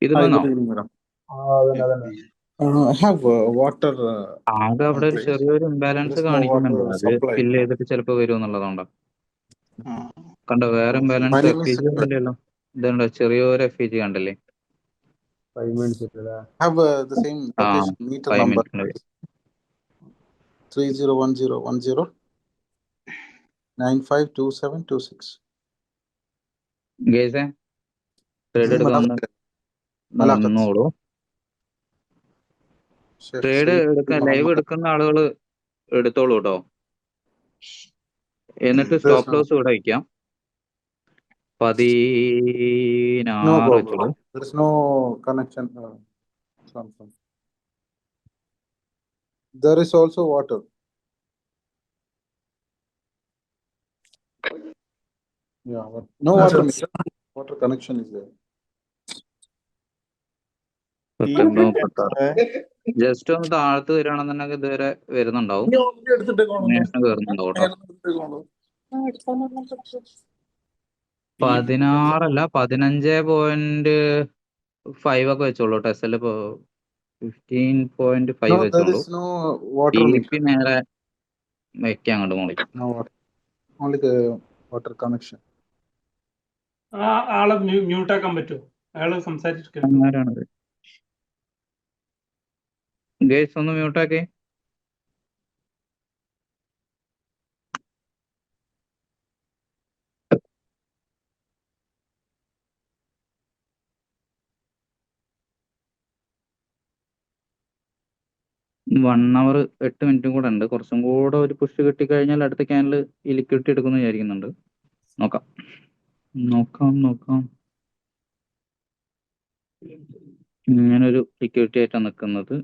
ഇത് Hi, വന്നോ? good evening, madam. അതന്നെ I have water. ആകെ അവിടെ ഒരു Place. ചെറിയൊരു There ഇംബാലൻസ് is no കാണിക്കുന്നുണ്ട്. water അത് supply. ഫില്ല് ചെയ്തിട്ട് ചിലപ്പോൾ വരും എന്നുള്ളതുകൊണ്ടാണ്. Uh, കണ്ടോ? വേറെ My imbalance name is. FEG ഒന്നുമില്ലല്ലോ. ഇതുണ്ടോ? ചെറിയൊരു FEG കണ്ടില്ലേ? 5 മിനിറ്റ്സ് ഇല്ലേ? Have the same ആ quotation meter 5 number മിനിറ്റിനുള്ളിൽ 301010 952726. ഗേസേ ട്രേഡ് എടുക്കാൻ Malakat. വന്നോളൂ. ട്രേഡ് എടുക്കാൻ ലൈവ് എടുക്കുന്ന ആളുകൾ എടുത്തോളൂ കേട്ടോ. എന്നിട്ട് സ്റ്റോപ്പ് ലോസ് ഇവിടെ വയ്ക്കാം. 16 വെച്ചോളൂ. There is no connection. Something. There is also water. Yeah, but no water. Water connection is there. 1936 just ഒന്ന് താഴത്ത് വരികയാണെന്നുണ്ടെങ്കിൽ ഇതുവരെ വരുന്നുണ്ടാവും. നേഷം കയറുന്നുണ്ടാവും കേട്ടോ. 16 15.5 ഒക്കെ വെച്ചോളൂ കേട്ടോ. SL 15.5 No, there വെച്ചോളൂ. is no water DP meter. നേരെ വെക്കാം അങ്ങോട്ട് മോളി. No water. Only the water connection. ആ ആളെ മ്യൂട്ടാക്കാൻ പറ്റുമോ? അയാള് സംസാരിച്ചിട്ട് ആരാണത്? ഗേസ് ഒന്ന് മ്യൂട്ടാക്കേ. വൺ അവർ 8 മിനിറ്റും കൂടെ ഉണ്ട്. കുറച്ചും കൂടെ ഒരു പുഷ് കിട്ടിക്കഴിഞ്ഞാൽ അടുത്ത ക്യാനിൽ ഈ ലിക്വിഡിറ്റി എടുക്കുമെന്ന് വിചാരിക്കുന്നുണ്ട്. നോക്കാം. ഇങ്ങനൊരു ലിക്വിഡിറ്റി ആയിട്ടാണ് നിൽക്കുന്നത്.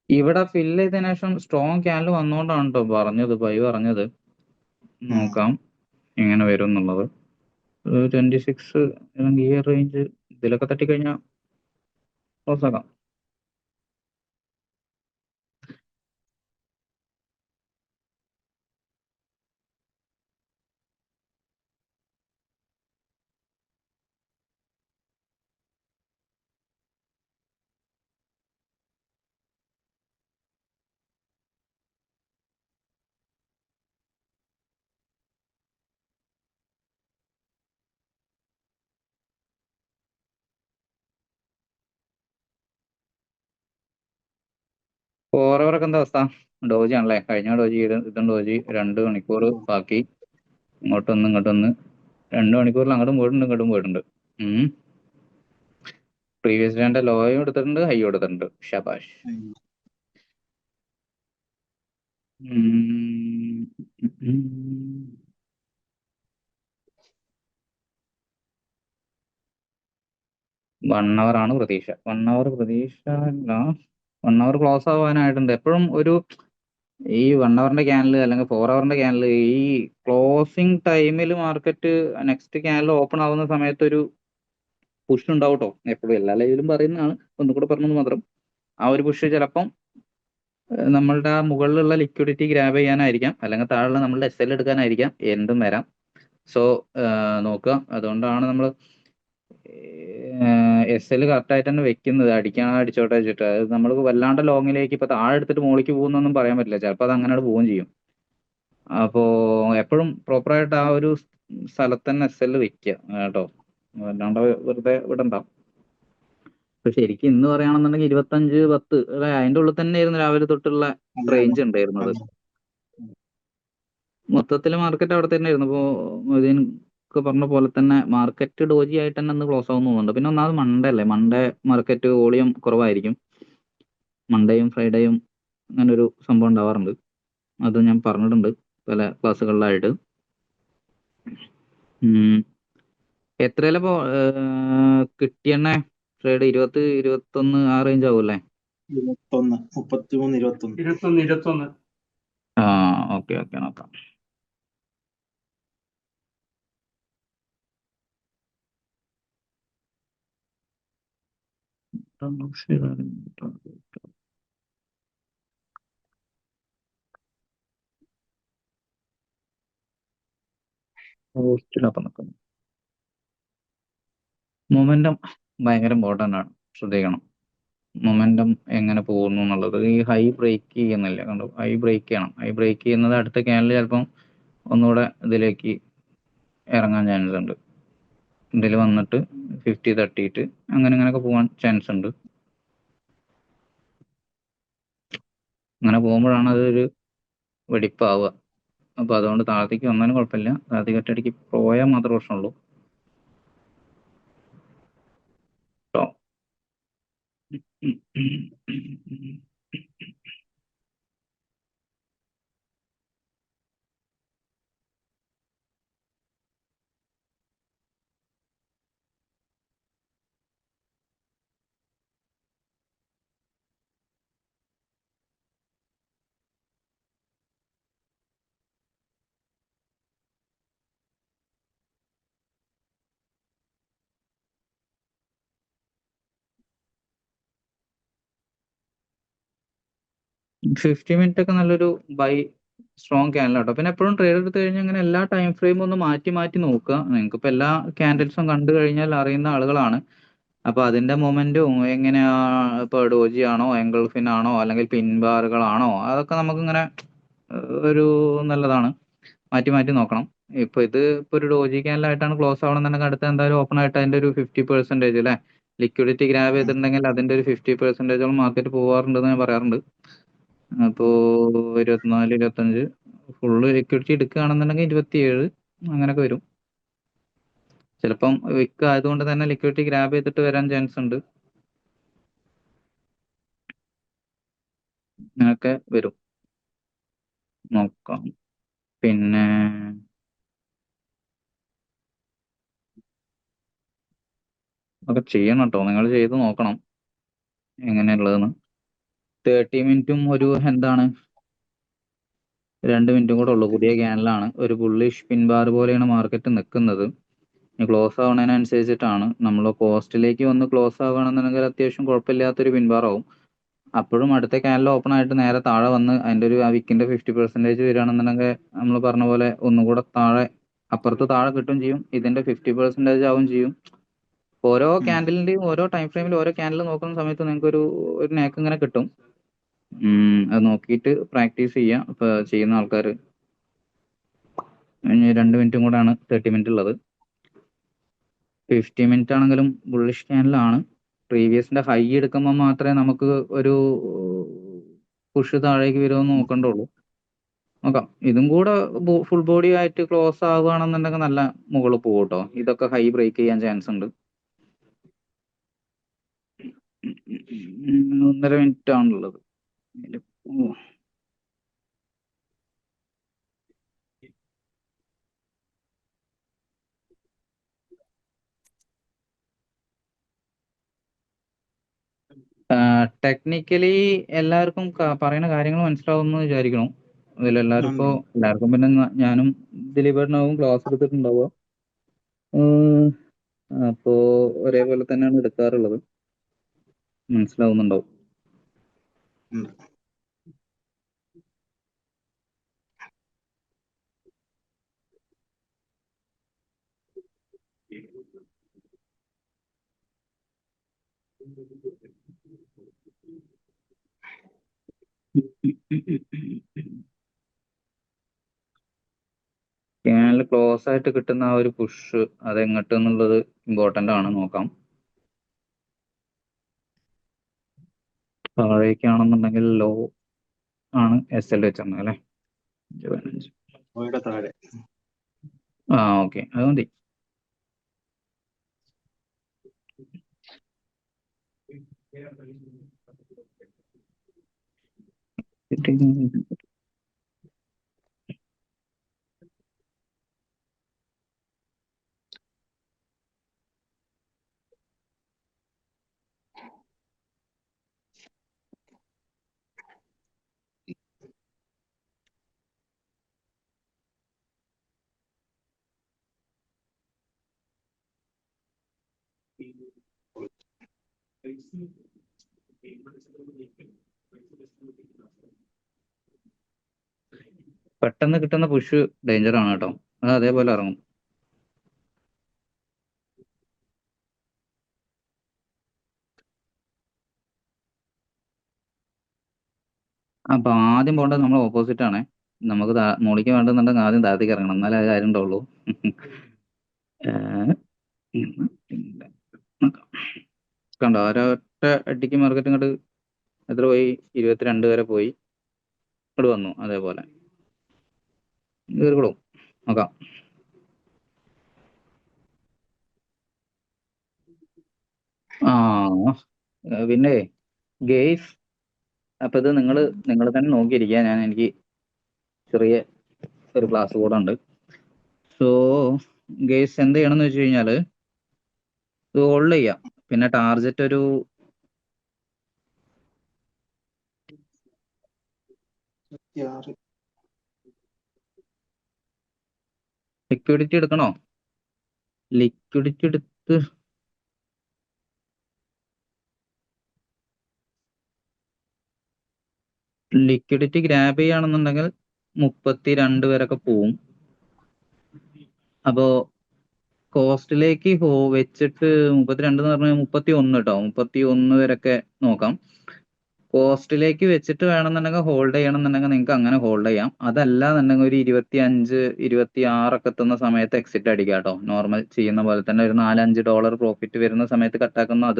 ഇവിടെ ഫില്ല് ചെയ്തതിനു ശേഷം സ്ട്രോങ് ക്യാനിൽ വന്നുകൊണ്ടാണ് കേട്ടോ ബൈ പറഞ്ഞത്. നോക്കാം എങ്ങനെ വരും എന്നുള്ളത്. 26 അല്ലെങ്കിൽ ഈ റേഞ്ച് ഇതിലൊക്കെ തട്ടിക്കഴിഞ്ഞാൽ ക്ലോസ് ആക്കാം. ഫോറവറൊക്കെ എന്താ അവസ്ഥ? ഡോജി ആണല്ലേ, കഴിഞ്ഞ ഡോജി ഇതും ഡോജി 2 മണിക്കൂർ ബാക്കി, ഇങ്ങോട്ടൊന്ന് 2 മണിക്കൂറിൽ അങ്ങോട്ടും പോയിട്ടുണ്ട് ഇങ്ങോട്ടും പോയിട്ടുണ്ട്. പ്രീവിയസ് ഡേന്റെ ലോയും എടുത്തിട്ടുണ്ട്, ഹൈ എടുത്തിട്ടുണ്ട്. ഷബാഷ്. ഉം. 1 hour ആണ് പ്രതീക്ഷ. 1 hour പ്രതീക്ഷ അല്ല, 1 hour ക്ലോസ് ആവാനായിട്ടുണ്ട്. എപ്പോഴും ഒരു ഈ 1 hourന്റെ ക്യാനിൽ അല്ലെങ്കിൽ 4 hourന്റെ ക്യാനിൽ ഈ ക്ലോസിംഗ് ടൈമിൽ മാർക്കറ്റ് നെക്സ്റ്റ് ക്യാനിൽ ഓപ്പൺ ആവുന്ന സമയത്ത് ഒരു പുഷ് ഉണ്ടാവും കേട്ടോ. എപ്പോഴും എല്ലാ ലൈവിലും പറയുന്നതാണ്, ഒന്നുകൂടെ പറഞ്ഞത് മാത്രം. ആ ഒരു പുഷ് ചിലപ്പം നമ്മളുടെ ആ മുകളിലുള്ള ലിക്വിഡിറ്റി ഗ്രാബ് ചെയ്യാനായിരിക്കാം, അല്ലെങ്കിൽ താഴെയുള്ള നമ്മളുടെ SL എടുക്കാനായിരിക്കാം, എന്തും വരാം. സോ നോക്കുക. അതുകൊണ്ടാണ് നമ്മൾ SL കറക്റ്റായിട്ട് തന്നെ വെക്കുന്നത്. അടിക്കാൻ അടിച്ചോട്ടെ വെച്ചിട്ട് അത് നമ്മൾ വല്ലാണ്ട് ലോങ്ങിലേക്ക് ഇപ്പൊ താഴെ എടുത്തിട്ട് മുകളിലേക്ക് പോകുന്നൊന്നും പറയാൻ പറ്റില്ല. ചിലപ്പോൾ അത് അങ്ങനെ പോവുകയും ചെയ്യും. അപ്പോൾ എപ്പോഴും പ്രോപ്പറായിട്ട് ആ ഒരു സ്ഥലത്ത് തന്നെ SL വെക്കുക കേട്ടോ, അല്ലാണ്ട് വെറുതെ വിടണ്ട. ഇപ്പൊ ശരിക്കും ഇന്ന് പറയുകയാണെന്നുണ്ടെങ്കിൽ 25-10 അല്ലെ, അതിന്റെ ഉള്ളിൽ തന്നെ ആയിരുന്നു രാവിലെ തൊട്ടുള്ള റേഞ്ച് ഉണ്ടായിരുന്നത്. മൊത്തത്തിൽ മാർക്കറ്റ് അവിടെ തന്നെ ആയിരുന്നു. ഇപ്പോൾ മൊയ്തീനൊക്കെ പറഞ്ഞ പോലെ തന്നെ മാർക്കറ്റ് ഡോജി ആയിട്ട് തന്നെ അന്ന് ക്ലോസ് ആവുന്ന തോന്നുന്നുണ്ട്. പിന്നെ ഒന്നാമത് മൺഡേ അല്ലേ, മൺഡേ മാർക്കറ്റ് വോളിയം കുറവായിരിക്കും. മൺഡേയും ഫ്രൈഡേയും അങ്ങനെ ഒരു സംഭവം ഉണ്ടാവാറുണ്ട്. അത് ഞാൻ പറഞ്ഞിട്ടുണ്ട് പല ക്ലാസ്സുകളിലായിട്ട്. എത്രയല്ലോ കിട്ടിയെണ്ണ ട്രേഡ്? 20, 21 ആ റേഞ്ച് ആവും അല്ലേ? 21, 33, 21. ആ ഓക്കെ നോക്കാം. മൊമെന്റം ഭയങ്കര ഇമ്പോർട്ടൻ്റ് ആണ്, ശ്രദ്ധിക്കണം. മൊമെന്റം എങ്ങനെ പോകുന്നു എന്നുള്ളത്. ഈ ഹൈ ബ്രേക്ക് ചെയ്യുന്നില്ല, കണ്ടോ? ഹൈ ബ്രേക്ക് ചെയ്യണം. ഹൈ ബ്രേക്ക് ചെയ്യുന്നത് അടുത്ത ക്യാനിൽ ചിലപ്പം ഒന്നുകൂടെ ഇതിലേക്ക് ഇറങ്ങാൻ ചാൻസ് ഉണ്ട്. ഇതിൽ വന്നിട്ട് 50 തട്ടിയിട്ട് അങ്ങനെയൊക്കെ പോകാൻ ചാൻസ് ഉണ്ട്. അങ്ങനെ പോകുമ്പോഴാണ് അതൊരു വെടിപ്പാവുക. അപ്പോൾ അതുകൊണ്ട് താഴത്തേക്ക് വന്നാലും കുഴപ്പമില്ല, താഴത്തേക്ക് ഒറ്റയടിക്ക് പോയാൽ മാത്രമേ പ്രശ്നമുള്ളൂ കേട്ടോ. 50 മിനിറ്റ് ഒക്കെ നല്ലൊരു ബൈ സ്ട്രോങ് ക്യാൻഡിലാട്ടോ. പിന്നെ എപ്പോഴും ട്രേഡ് എടുത്ത് കഴിഞ്ഞാൽ അങ്ങനെ എല്ലാ ടൈം ഫ്രെയിമും ഒന്ന് മാറ്റി നോക്കുക. നിങ്ങൾക്ക് ഇപ്പോൾ എല്ലാ ക്യാൻഡിൽസും കണ്ടു കഴിഞ്ഞാൽ അറിയുന്ന ആളുകളാണ്. അപ്പോൾ അതിന്റെ മൊമെന്റും എങ്ങനെയാ, ഇപ്പോൾ ഡോജി ആണോ, എൻഗൾഫിനാണോ, അല്ലെങ്കിൽ പിൻ ബാറുകളാണോ, അതൊക്കെ നമുക്കിങ്ങനെ ഒരു നല്ലതാണ് മാറ്റി നോക്കണം. ഇപ്പോൾ ഒരു ഡോജി ക്യാൻഡിലായിട്ടാണ് ക്ലോസ് ആവണമെന്നുണ്ടെങ്കിൽ അടുത്ത എന്തായാലും ഓപ്പൺ ആയിട്ട് അതിന്റെ ഒരു 50% അല്ലേ ലിക്വിഡിറ്റി ഗ്രാബ് ചെയ്തിട്ടുണ്ടെങ്കിൽ അതിന്റെ ഒരു 50% മാർക്കറ്റ് പോകാറുണ്ടെന്ന് ഞാൻ പറയാറുണ്ട്. അപ്പോൾ 24, 25 ഫുള്ള് ലിക്വിഡിറ്റി എടുക്കുകയാണെന്നുണ്ടെങ്കിൽ 27 അങ്ങനെയൊക്കെ വരും. ചിലപ്പം വിക്ക് ആയതുകൊണ്ട് തന്നെ ലിക്വിഡിറ്റി ഗ്രാബ് ചെയ്തിട്ട് വരാൻ ചാൻസ് ഉണ്ട്. അങ്ങനെയൊക്കെ വരും, നോക്കാം. പിന്നെ ഒക്കെ ചെയ്യണം കേട്ടോ, നിങ്ങൾ ചെയ്ത് നോക്കണം എങ്ങനെയുള്ളതെന്ന്. 30 മിനിറ്റും ഒരു എന്താണ് 2 മിനിറ്റും കൂടെ ഉള്ളൂ. പുതിയ ക്യാനലാണ്. ഒരു ബുള്ളിഷ് പിൻബാർ പോലെയാണ് മാർക്കറ്റ് നിൽക്കുന്നത്. ക്ലോസ് ആവുന്നതിനനുസരിച്ചിട്ടാണ്. നമ്മൾ പോസ്റ്റിലേക്ക് വന്ന് ക്ലോസ് ആവുകയാണെന്നുണ്ടെങ്കിൽ അത്യാവശ്യം കുഴപ്പമില്ലാത്തൊരു പിൻബാറാവും. അപ്പോഴും അടുത്ത ക്യാനൽ ഓപ്പൺ ആയിട്ട് നേരെ താഴെ വന്ന് അതിന്റെ ഒരു ആ വിക്കിന്റെ 50% വരികയാണെന്നുണ്ടെങ്കിൽ നമ്മൾ പറഞ്ഞ പോലെ ഒന്നുകൂടെ താഴെ അപ്പുറത്ത് താഴെ കിട്ടും ചെയ്യും, ഇതിന്റെ 50% ആവും ചെയ്യും. ഓരോ ക്യാൻഡലിന്റെയും ഓരോ ടൈം ഫ്രെയിമിൽ ഓരോ ക്യാൻഡിൽ നോക്കുന്ന സമയത്ത് നിങ്ങൾക്ക് ഒരു നേക്ക് ഇങ്ങനെ കിട്ടും. അത് നോക്കിയിട്ട് പ്രാക്ടീസ് ചെയ്യാം ഇപ്പൊ ചെയ്യുന്ന ആൾക്കാർ. 2 മിനിറ്റും കൂടെയാണ് 30 മിനിറ്റ് ഉള്ളത്. 50 മിനിറ്റ് ആണെങ്കിലും ബുള്ളിഷ് ക്യാൻഡിലാണ്. പ്രീവിയസിന്റെ ഹൈ എടുക്കുമ്പോൾ മാത്രമേ നമുക്ക് ഒരു പുഷ് താഴേക്ക് വരുമെന്ന് നോക്കണ്ടുള്ളൂ. നോക്കാം. ഇതും കൂടെ ഫുൾ ബോഡി ആയിട്ട് ക്ലോസ് ആവുകയാണെന്നുണ്ടെങ്കിൽ നല്ല മുകളിൽ പോകും കേട്ടോ. ഇതൊക്കെ ഹൈ ബ്രേക്ക് ചെയ്യാൻ ചാൻസ് ഉണ്ട്. 1.5 മിനിറ്റ് ആണുള്ളത്. ടെക്നിക്കലി എല്ലാവർക്കും പറയുന്ന കാര്യങ്ങൾ മനസ്സിലാവുമെന്ന് വിചാരിക്കണം. എല്ലാവർക്കും പിന്നെ ഞാനും ദിലീപേട്ടനാവും ക്ലാസ് എടുത്തിട്ടുണ്ടാവുക. അപ്പോ ഒരേപോലെ തന്നെയാണ് എടുക്കാറുള്ളത്. മനസ്സിലാവുന്നുണ്ടാവും. ക്യാനിൽ ക്ലോസ് ആയിട്ട് കിട്ടുന്ന ആ ഒരു പുഷ് അതെങ്ങോട്ട് എന്നുള്ളത് ഇമ്പോർട്ടൻ്റ് ആണ്. നോക്കാം. താഴേക്കാണെന്നുണ്ടെങ്കിൽ ലോ ആണ് SL വെച്ചിരുന്നത് അല്ലേ? 15. ഓക്കെ, അത് മതി. പെട്ടെന്ന് കിട്ടുന്ന പുഷ് ഡേഞ്ചർ ആണ് കേട്ടോ. അത് അതേപോലെ ഇറങ്ങും. അപ്പൊ ആദ്യം പോകേണ്ടത് നമ്മൾ ഓപ്പോസിറ്റ് ആണ്. നമുക്ക് മുകളിലേക്ക് വേണ്ടെന്നുണ്ടെങ്കിൽ ആദ്യം താഴത്തേക്ക് ഇറങ്ങണം, എന്നാലേ അത് കാര്യം ഉണ്ടാവുള്ളൂ. കണ്ടോ, ഒരൊറ്റ അടിക്ക് മാർക്കറ്റ് ഇങ്ങോട്ട് എത്ര പോയി? 22 വരെ പോയി, ഇങ്ങോട്ട് വന്നു. അതേപോലെ കയറിക്കോളും. നോക്കാം. പിന്നെ ഗെയ്സ്, അപ്പൊ ഇത് നിങ്ങൾ തന്നെ നോക്കിയിരിക്കുക. എനിക്ക് ചെറിയ ഒരു ക്ലാസ് കൂടെ ഉണ്ട്. സോ ഗെയ്സ് എന്ത് ചെയ്യണം എന്ന് വെച്ച് കഴിഞ്ഞാൽ ഇത് ഹോൾഡ് ചെയ്യാം. പിന്നെ ടാർജറ്റ് ഒരു ലിക്വിഡിറ്റി എടുക്കണോ? ലിക്വിഡിറ്റി എടുത്ത് ലിക്വിഡിറ്റി ഗ്രാബ് ചെയ്യുകയാണെന്നുണ്ടെങ്കിൽ 32 വരെയൊക്കെ പോവും. അപ്പോ കോസ്റ്റിലേക്ക് വെച്ചിട്ട് 32 എന്ന് പറഞ്ഞാൽ 31 കേട്ടോ. 31 വരെയൊക്കെ നോക്കാം. കോസ്റ്റിലേക്ക് വെച്ചിട്ട് വേണമെന്നുണ്ടെങ്കിൽ ഹോൾഡ് ചെയ്യണമെന്നുണ്ടെങ്കിൽ നിങ്ങൾക്ക് അങ്ങനെ ഹോൾഡ് ചെയ്യാം. അതല്ല എന്നുണ്ടെങ്കിൽ ഒരു 25, 26 ഒക്കെ എത്തുന്ന സമയത്ത് എക്സിറ്റ് അടിക്കാം കേട്ടോ. നോർമൽ ചെയ്യുന്ന പോലെ തന്നെ ഒരു $4-5 പ്രോഫിറ്റ് വരുന്ന സമയത്ത് കട്ടാക്കുന്ന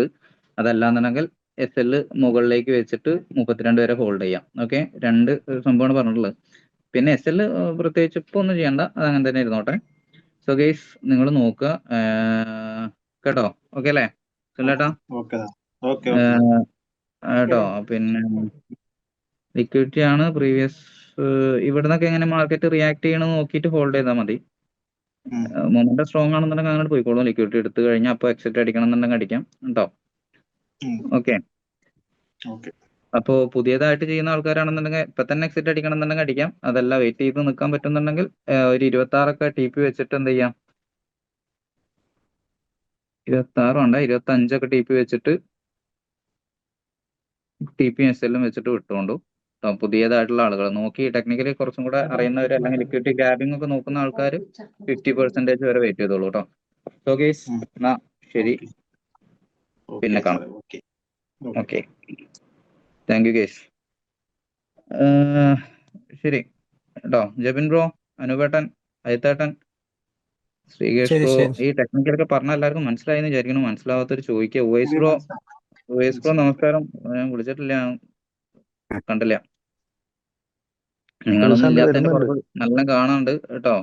അതല്ല എന്നുണ്ടെങ്കിൽ SL മുകളിലേക്ക് വെച്ചിട്ട് 32 വരെ ഹോൾഡ് ചെയ്യാം. ഓക്കെ, 2 സംഭവമാണ് പറഞ്ഞിട്ടുള്ളത്. പിന്നെ SL പ്രത്യേകിച്ച് ഇപ്പോൾ ഒന്നും ചെയ്യണ്ട, അത് അങ്ങനെ തന്നെ ഇരുന്നോട്ടെ. സോ ഗൈസ്, നിങ്ങൾ നോക്കുക കേട്ടോ. ഓക്കെ അല്ലേ സുല്ലേട്ടാ? കേട്ടോ. പിന്നെ ലിക്വിഡിറ്റി ആണ് പ്രീവിയസ്. ഇവിടുന്നൊക്കെ എങ്ങനെ മാർക്കറ്റ് റിയാക്ട് ചെയ്യണമെന്ന് നോക്കിയിട്ട് ഹോൾഡ് ചെയ്താൽ മതി. മൊമെന്റ് സ്ട്രോങ് ആണെന്നുണ്ടെങ്കിൽ അങ്ങനെ പോയിക്കോളും. ലിക്വിഡിറ്റി എടുത്തു കഴിഞ്ഞാൽ അപ്പോൾ എക്സിറ്റ് അടിക്കണം എന്നുണ്ടെങ്കിൽ അടിക്കാം കേട്ടോ. ഓക്കെ. അപ്പോൾ പുതിയതായിട്ട് ചെയ്യുന്ന ആൾക്കാരാണെന്നുണ്ടെങ്കിൽ ഇപ്പൊ തന്നെ എക്സിറ്റ് അടിക്കണം എന്നുണ്ടെങ്കിൽ അടിക്കാം. അതല്ല വെയിറ്റ് ചെയ്ത് നിൽക്കാൻ പറ്റുന്നുണ്ടെങ്കിൽ ഒരു 26 ഒക്കെ TP വെച്ചിട്ട് എന്ത് ചെയ്യാം? 26 വേണ്ട, 25 ഒക്കെ TP വെച്ചിട്ട് TP SL വെച്ചിട്ട് വിട്ടുകൊണ്ടു. പുതിയതായിട്ടുള്ള ആളുകൾ നോക്കി ടെക്നിക്കലി കുറച്ചും കൂടെ അറിയുന്നവർ അല്ലെങ്കിൽ ലിക്വിഡിറ്റി ഗ്രാബിംഗ് ഒക്കെ നോക്കുന്ന ആൾക്കാർ 50% വരെ വെയിറ്റ് ചെയ്തോളൂ കേട്ടോ. സോ ഗൈസ്, എന്നാ ശരി, പിന്നെ കാണാം. Okay, thank you guys. ശരി കേട്ടോ. ജെബിൻ ബ്രോ, അനുപേട്ടൻ, അജിത്തേട്ടൻ, ശ്രീകേഷ് ബ്രോ, ഈ ടെക്നിക്കലൊക്കെ പറഞ്ഞ എല്ലാവർക്കും മനസ്സിലായെന്ന് വിചാരിക്കുന്നു. മനസ്സിലാവാത്തൊരു ചോദിക്കുക. ഉവൈസ് ബ്രോ നമസ്കാരം. ഞാൻ വിളിച്ചിട്ടില്ല, കണ്ടില്ല. നിങ്ങളൊന്നും റിസൾട്ട് ഇല്ലാത്തതിന്റെ വരുന്നുണ്ട്. കുറവ് നല്ല കാണാണ്ട് കേട്ടോ.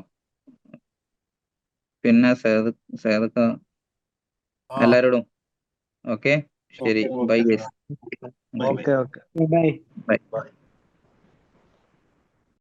പിന്നെ സേതക്ക എല്ലാരോടും ഓക്കെ ശരി. Bye guys. Bye okay okay by.